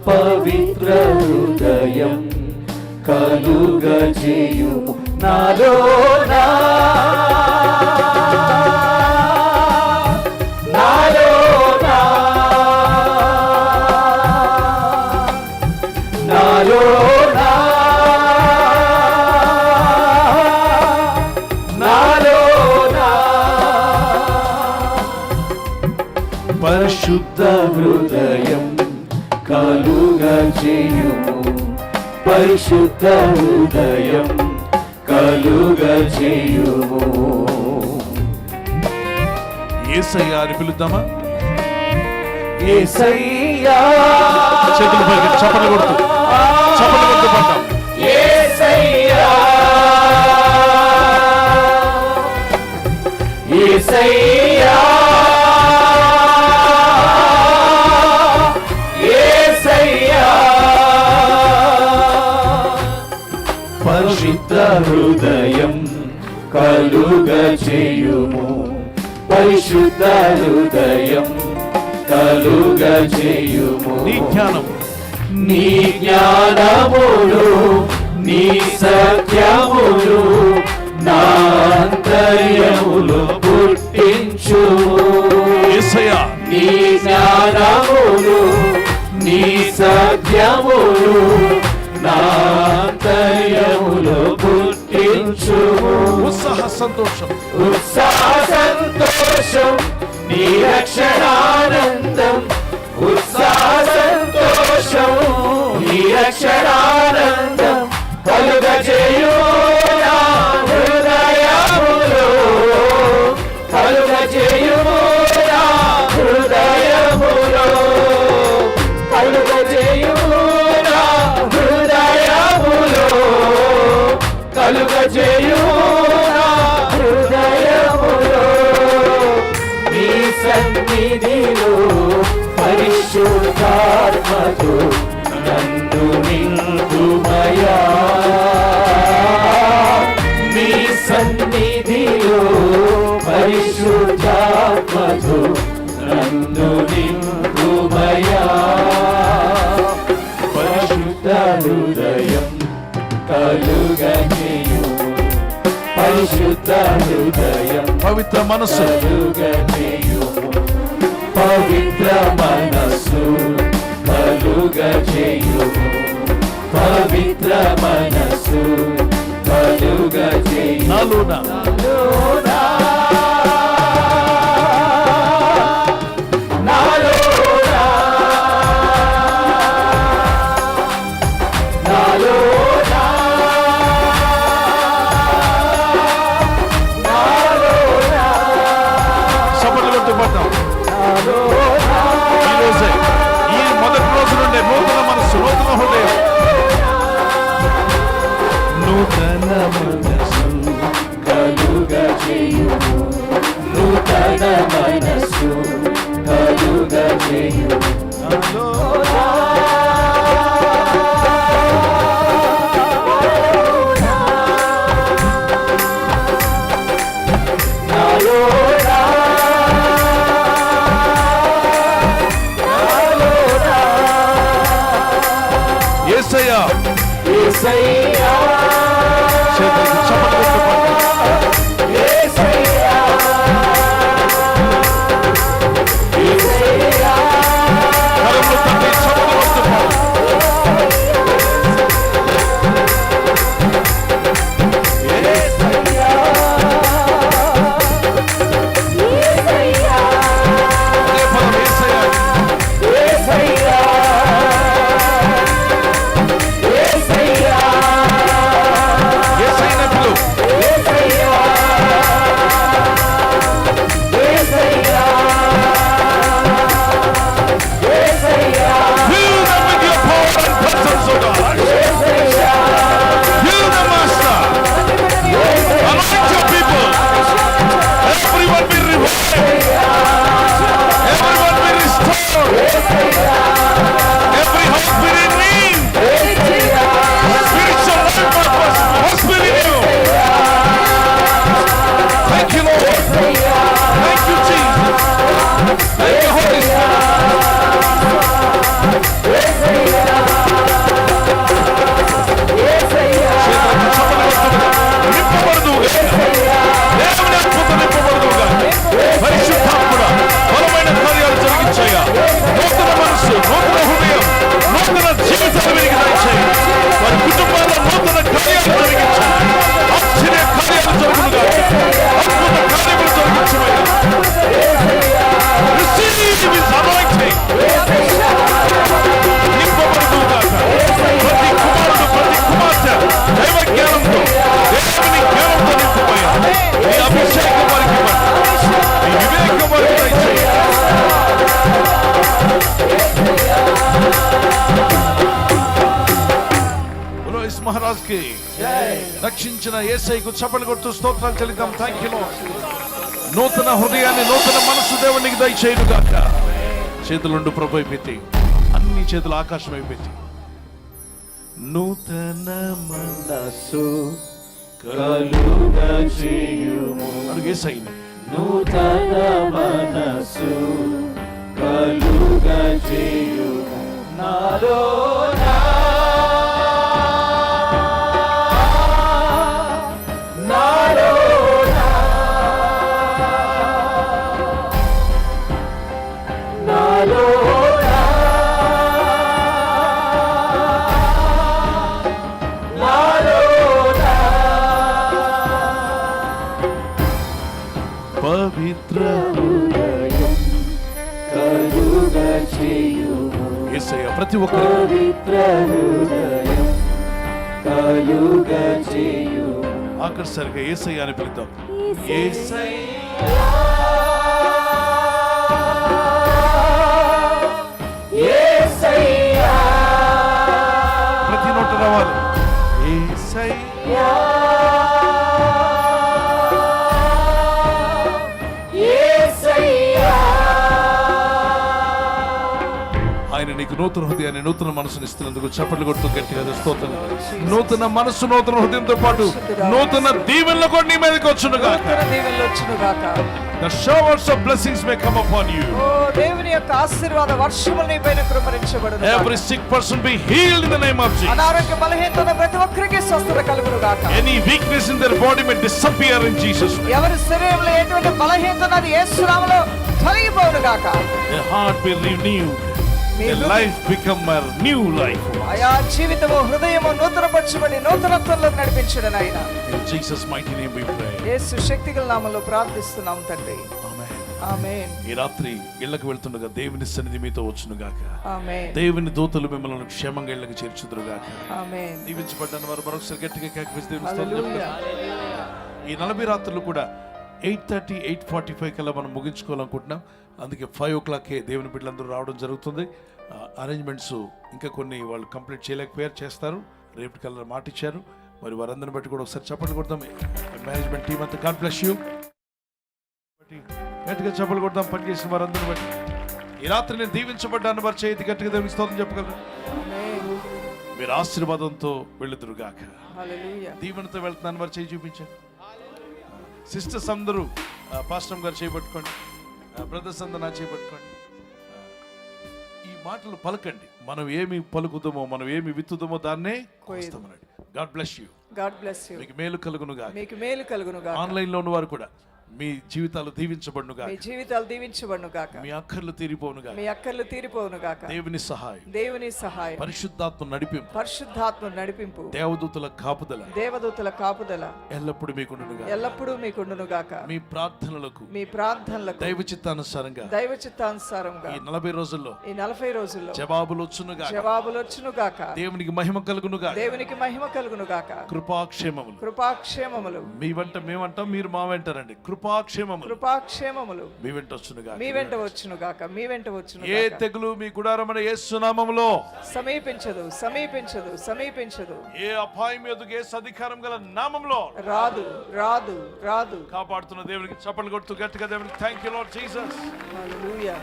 పవిత్ర హృదయం కలుగజేయుము నాలో పరిశుద్ధ హృదయం కలుగజేయుము, పరిశుద్ధ హృదయం కలుగజేయుము. యేసయ్యా అని పిలుద్దామా? యేసయ్యా, చేతులు పైకి చప్పట్లు కొడుతూ పడతాం. యేసయ్యా, యేసయ్యా, పరిశుద్ధ హృదయం కలుగజేయుము, పరిశుద్ధ హృదయం కలుగజేయుము. నీ జ్ఞానం నీ జ్ఞానములు నీ సత్యములు నా అంతర్యములు పుట్టించు. యేసయ్యా నీ జ్ఞానములు నీ సత్యములు నా అంతర్యములు పుట్టించు. ఉత్సాహ సంతోషం ఉత్సాహ సంతోషం నీ రక్షణానందం, ఉత్సాహ సంతోషం నీ రక్షణానందం కలుగజేయు నా హృదయములో, కలుగజేయు నా హృదయములో, కలుగజేయు నా హృదయములో, కలుగజేయు నా హృదయములో. నీ సన్నిధిలో పరిశుద్ధాత్మతో నన్ను నిండుమయా, నీ సన్నిధిలో పరిశుద్ధాత్మతో నన్ను నిండుమయా. పరిశుద్ధ హృదయం కలుగజేయు, పరిశుద్ధ హృదయం పవిత్ర మనస్సు కలుగజేయు, పవిత్ర మనస్సు కలుగజేయు, పవిత్ర మనస్సు కలుగజేయు. నాలోన నాలోనా, నాలోనా, నాలోనా, యేసయ్యా యేసయ్యా చేతులకు చప్పట్లు కొడుతూ పాడండి. యేసయ్యా యేసయ్యా కరములు తట్టి చప్పట్లు కొడుతూ పాడండి. యేసయ్యా యేసయ్యా అదే పదం యేసయ్యా. యేసయ్యా యేసయ్యా యేసయ్యనే పిలువు. యేసయ్యా యేసయ్యా యేసయ్యా Fill them with your power and presence, O God. Yesayya Fill them, Master. Anoint your people. Everyone be revived. Everyone be restored. Every heart be renewed. Spiritual life must be renewed. Thank you, Lord. Thank you, Jesus. Thank you, Holy Spirit. చేతులకు చప్పట్లు కొడుతూ నింపబడుదువుగా. దేవుని ఆత్మతో నింపబడుదువుగా. పరిశుద్ధాత్ముడా, బలమైన కార్యాలు జరిగించయ్యా. నూతన మనస్సు, నూతన హృదయం, నూతన జీవితాలు వీరికి దయచేయి. వారి కుటుంబాల్లో నూతన కార్యాలు జరిగించండి. ఆశ్చర్య కార్యాలు జరుగునుగా. అద్భుత కార్యములు జరిగించమయ్యా. Receive his anointing. నింపబడుదువుగాక. ప్రతి కుమారుడు, ప్రతి కుమార్తె దైవ జ్ఞానంతో, దేవుని జ్ఞానంతో నింపమయ్యా. నీ అభిషేకం వారికి ఇవ్వండి. నీ వివేకం వారికి దయచేయి. బోలో ఇస్ మహారాజ్ కి రక్షించిన యేసయ్యకు చప్పట్లు కొడుతూ స్తోత్రాలు చెల్లిద్దాం. Thank you lord. నూతన హృదయాన్ని, నూతన మనస్సు దేవునికి దయచేయును గాక. చేతులుండు ప్రభు అయిపోయి, అన్ని చేతులు ఆకాశం అయిపోయి. నూతన మనసు కలుగజేయుము అడుగు యేసయ్యని. నూతన మనసు కలుగజేయుము నాలోనా నాలోనా నాలోనా నాలోనా పవిత్ర హృదయం కలుగజేయుము యేసయ్య ప్రతి ఒక్కరు పవిత్ర హృదయం కలుగజేయుము ఆఖరిసరిగా యేసయ్య అని పిలుద్దాం. యేసయ్య యేసయ్యా ప్రతి నోట రావాలి. యేసయ్య యేసయ్యా ఆయన నీకు నూతన హృదయాన్ని, నూతన మనసుని ఇస్తున్నందుకు చప్పట్లు కొడుతూ గట్టిగా స్తోత్రం. నూతన మనస్సు, నూతన హృదయంతో పాటు నూతన దీవెనలు కూడా నీ మీదకి వచ్చునుగా. నూతన దీవెనలు వచ్చునుగాక. The showers of blessings may come upon you. ఓ దేవుని యొక్క ఆశీర్వాద వర్షములు నీ పైన కుమ్మరించబడును. Every sick person be healed in the name of Jesus. అనారోగ్య బలహీనత ఉన్న ప్రతి ఒక్కరికి స్వస్థత కలుగును గాక. Any weakness in their body may disappear in Jesus' name. ఎవరి శరీరంలో ఎటువంటి బలహీనత ఉన్నది యేసు నామములో తొలగిపోవును గాక. Their heart be renewed. Their life become a new life. ఆయా జీవితము, హృదయము నూతనపరచబడి నూతనత్వంలోకి నడిపించును నాయన. In Jesus' mighty name we pray. యేసు శక్తిగల నామములో ప్రార్థిస్తున్నాం తండ్రి. Amen. ఆమేన్. ఈ రాత్రి ఇళ్ళకు వెళ్తుండగా దేవుని సన్నిధి మీతో వచ్చునుగాక. ఆమేన్. దేవుని దూతలు మిమ్మల్ని క్షేమంగా ఇళ్ళకి చేర్చుదురుగాక. ఆమేన్. దీవించబడ్డాను వారు మరొకసారి గట్టిగా కేకవేసి దేవుని స్తోత్రం హల్లెలూయా. చెప్తారు. ఈ 40 రాత్రులు కూడా 8:30, 8:45 కల్లా మనం ముగించుకోవాలనుకుంటున్నాం. అందుకే 5 o'clockకే దేవుని బిడ్డలందరూ రావడం జరుగుతుంది. అరేంజ్మెంట్స్ ఇంకా కొన్ని వాళ్ళు కంప్లీట్ చేయలేకపోయారు, చేస్తారు. రేపు కల్లా మాట ఇచ్చారు. మరి వారందరిని బట్టి కూడా ఒకసారి చప్పట్లు కొడతాం. మేనేజ్మెంట్ టీం అంతా గాడ్ బ్లెస్ యూ. గట్టిగా చప్పట్లు కొడతాం పనిచేసిన వారందరిని బట్టి. ఈ రాత్రి నేను దీవించబడ్డాను వారి చేతి గట్టిగా దేవునికి స్తోత్రం చెప్పగలరు. ఆమేన్. మీరు ఆశీర్వాదంతో వెళ్ళుదురుగాక. హల్లెలూయా. దీవెనతో వెళ్తున్నాను వారు చేయి చూపించండి. సిస్టర్స్ అందరూ పాస్టర్ గారు చేయబట్టుకోండి. బ్రదర్స్ అందరూ నా చేయబట్టుకోండి. ఈ మాటలు పలకండి. మనం ఏమి పలుకుదామో, మనం ఏమి విత్తుదామో దాన్నే కోస్తామనండి. God bless you. God bless you. మీకు మేలు కలుగునుగా. మీకు మేలు కలుగునుగా. ఆన్లైన్ లో ఉన్నవారు కూడా మీ జీవితాలు దీవించబడునుగా. మీ జీవితాలు దీవించబడును గాక. మీ అక్కర్లు తీరిపోనుగా. మీ అక్కర్లు తీరిపోవును గాక. దేవుని సహాయం, దేవుని సహాయం, పరిశుద్ధాత్మ నడిపింపు, పరిశుద్ధాత్మ నడిపింపు, దేవదూతల కాపుదల దేవదూతల కాపుదల ఎల్లప్పుడూ మీకుండునుగా. ఎల్లప్పుడూ మీకుండును గాక. మీ ప్రార్థనలకు, మీ ప్రార్థనలకు దైవ చిత్తానుసారంగా దైవ చిత్తానుసారంగా ఈ 40 రోజుల్లో ఈ 40 రోజుల్లో జవాబులు వచ్చునుగా. జవాబులు వచ్చును గాక. దేవునికి మహిమ కలుగునుగా. దేవునికి మహిమ కలుగును గాక. కృపాక్షేమములు, కృపాక్షేమములు మీ వెంట మేమంటాం, మీరు మా వెంటారండి. కృపాక్షేమములు కృపాక్షేమములు మీ వెంట వచ్చునుగా. మీ వెంట వచ్చును గాక. మీ వెంట వచ్చును ఏ గాక. తెగులు మీ గుడారమన యేసు నామములో సమీపించదు, సమీపించదు, సమీపించదు. ఏ అపాయం ఎదుగు యేసు అధికారం గల నామములో రాదు, రాదు, రాదు. కాపాడుతున్న దేవునికి చప్పట్లు కొడుతూ గట్టిగా దేవునికి థ్యాంక్ యూ లార్డ్ జీసస్. హల్లెలూయా.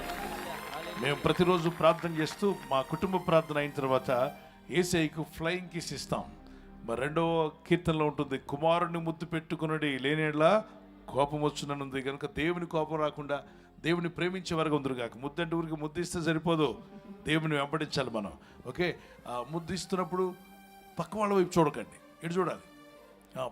మేము ప్రతిరోజు ప్రార్థన చేస్తూ మా కుటుంబ ప్రార్థన అయిన తర్వాత యేసయ్యకు ఫ్లయింగ్ కిస్ ఇస్తాం. మరి 2వ కీర్తనలో ఉంటుంది, కుమారుని ముద్దు పెట్టుకున్నది లేనేలా కోపం వచ్చుననుంది కనుక దేవుని కోపం రాకుండా దేవుని ప్రేమించే వరకు ఉందరుగాక. ముద్దంటే ఊరికి ముద్దిస్తే సరిపోదు, దేవుని వెంబడించాలి మనం. ఓకే, ముద్దిస్తున్నప్పుడు పక్క వాళ్ళ వైపు చూడకండి, ఇటు చూడాలి.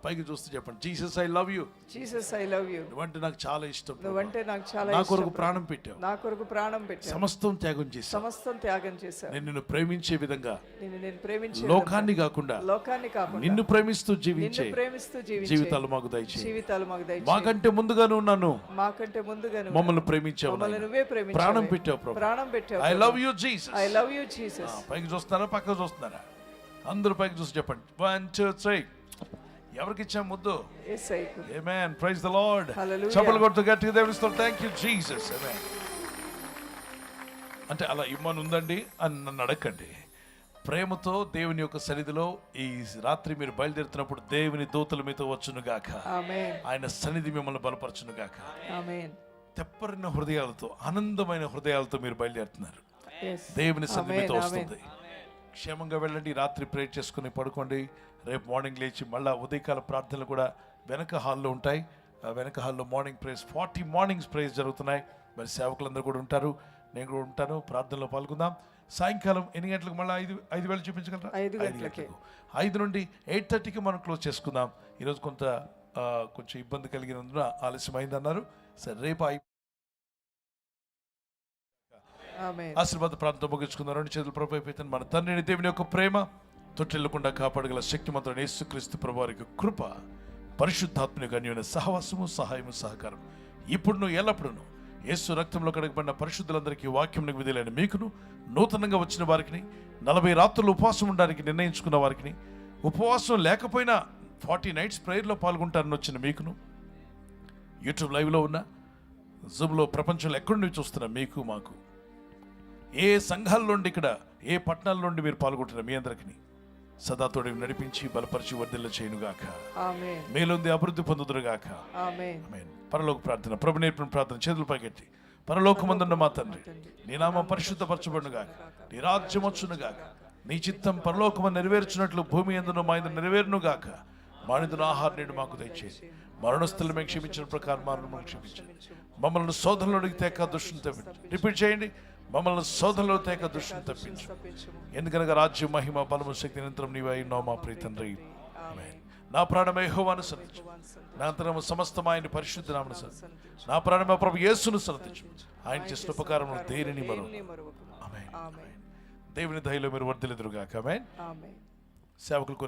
పైకి చూస్తూ చెప్పండి, Jesus I love you. Jesus I love you. నువ్వంటే నాకు చాలా ఇష్టం, నువ్వంటే నాకు చాలా నా ఇష్టం. కొరకు ప్రాణం పెట్టావు, నా కొరకు ప్రాణం పెట్టావు, సమస్తం త్యాగం చేశావు, సమస్తం త్యాగం చేశావు. నిన్ను ప్రేమించే విధంగా, నేను ప్రేమించే లోకాన్ని కాకుండా లోకాన్ని కాకుండా నిన్ను ప్రేమిస్తూ జీవించే నిన్ను ప్రేమిస్తూ జీవితాలు మాకు దయచేయి. జీవితాలు మాకు దయచేయి. మాకంటే ముందుగాను ఉన్నాను, మాకంటే ముందుగా మమ్మల్ని ప్రేమించావు, మమ్మల్ని నువ్వే ప్రేమించావు, ప్రాణం పెట్టావు ప్రభు. ప్రాణం పెట్టావు. I love you Jesus. I love you Jesus. పైకి చూస్తున్నారా, పక్కకు చూస్తున్నారా? అందరూ పైకి చూసి చెప్పండి, 1 2 3. ఎవరికి ఇచ్చాం ముద్దు? యేసయ్యకు. Amen, praise the Lord. Hallelujah. చప్పట్లు కొడుతూ గట్టిగా దేవునికి స్తోత్రం. Thank you Jesus. ఆమేన్. అంటే అలా ఇమ్మని ఉందండి అని నన్ను అడగండి. ప్రేమతో దేవుని యొక్క సన్నిధిలో ఈ రాత్రి మీరు బయలుదేరుతున్నప్పుడు దేవుని దూతలు మీతో వచ్చును గాక. ఆమేన్. ఆయన సన్నిధి మిమ్మల్ని బలపరచును గాక. ఆమేన్. తెప్పరిన హృదయాలతో, ఆనందమైన హృదయాలతో మీరు బయలుదేరుతున్నారు. Yes. దేవుని సన్నిధి మీతో ఆమేన్. వస్తుంది. క్షేమంగా వెళ్ళండి, రాత్రి ప్రేర్ చేసుకుని పడుకోండి. రేపు మార్నింగ్ లేచి మళ్ళీ ఉదయకాల ప్రార్థనలు కూడా వెనక హాల్లో ఉంటాయి. వెనక హాల్లో మార్నింగ్ ప్రేయర్స్, 40 మార్నింగ్స్ ప్రేయర్స్ జరుగుతున్నాయి. మరి సేవకులందరూ కూడా ఉంటారు, నేను కూడా ఉంటాను. ప్రార్థనలో పాల్గొందాం. సాయంకాలం ఎన్ని గంటలకు? మళ్ళీ 5 వేలు చూపించగలరా? 5 గంటలకి. 5 నుండి 8:30కి మనం క్లోజ్ చేసుకుందాం. ఈరోజు కొంచెం ఇబ్బంది కలిగినందున ఆలస్యమైంది అన్నారు. సరే, రేపు ఆమేన్. ఆశీర్వాద ప్రాంతం ముగించుకుందాం. 2 చేతులు ప్రభు అయిపోతాను. మన తండ్రిని దేవుని యొక్క ప్రేమ, తొట్టెళ్లకుండా కాపాడగల శక్తిమంతుడైన యేసుక్రీస్తు ప్రభు వారి యొక్క కృప, పరిశుద్ధాత్మ యొక్క అన్యోన్య సహవాసము, సహాయము, సహకారం ఇప్పుడును ఎల్లప్పుడూ యేసు రక్తంలో కడగబడిన పరిశుద్ధులందరికీ వాక్యమునకు విధులైన మీకును, నూతనంగా వచ్చిన వారికి, 40 రాత్రులు ఉపవాసం ఉండడానికి నిర్ణయించుకున్న వారికి, ఉపవాసం లేకపోయినా 40 నైట్స్ ప్రేయర్లో పాల్గొంటారని వచ్చిన మీకును, యూట్యూబ్ లైవ్లో ఉన్న, జూమ్లో ప్రపంచంలో ఎక్కడి నుంచి చూస్తున్నా మీకు, మాకు, ఏ సంఘాల నుండి, ఇక్కడ ఏ పట్టణాల నుండి మీరు పాల్గొంటున్న మీ అందరికీ సదా తోడి నడిపించి బలపరిచి వర్ధిల్ల చేయనుగాక. ఆమేన్. మేలుంది అభివృద్ధి పొందుదురుగాక. ఆమేన్. ఆమేన్. పరలోక ప్రార్థన, ప్రభు నేర్పిన ప్రార్థన చేతులు పైకెత్తి. పరలోకమందున్న మా తండ్రి, నీ నామం పరిశుద్ధపరచబడునుగాక, నీ రాజ్యం వచ్చునుగాక, నీ చిత్తం పరలోకము నెరవేర్చినట్లు భూమి యందును మా యందు నెరవేరునుగాక. మానిదున ఆహారం నేడు మాకు దయచేసి, మరణస్థులు మేము క్షమించిన ప్రకారం మరణం క్షమించండి. మమ్మల్ని శోధనలోనికి తేక దుష్టుని తప్పించు. రిపీట్ చేయండి, మమ్మల్ని శోధనలో తేక దుష్టుని తప్పించు. ఎందుకనగా రాజ్యం, మహిమ, బలము, శక్తి నిరంతరం నీవే ఉన్నావు మా ప్రియ తండ్రి. ఆమేన్. నా ప్రాణమే యెహోవాను సన్నిధించు, నా అంతరము సమస్తం ఆయన పరిశుద్ధ నామమును సన్నిధించు. నా ప్రాణమే ప్రభు యేసును సన్నిధించు, ఆయన చేసిన ఉపకారమును దేనిని మరువకు. ఆమేన్. దేవుని దయలో మీరు వర్ధిల్లుదురుగాక. ఆమేన్. ఆమేన్. సేవకులకు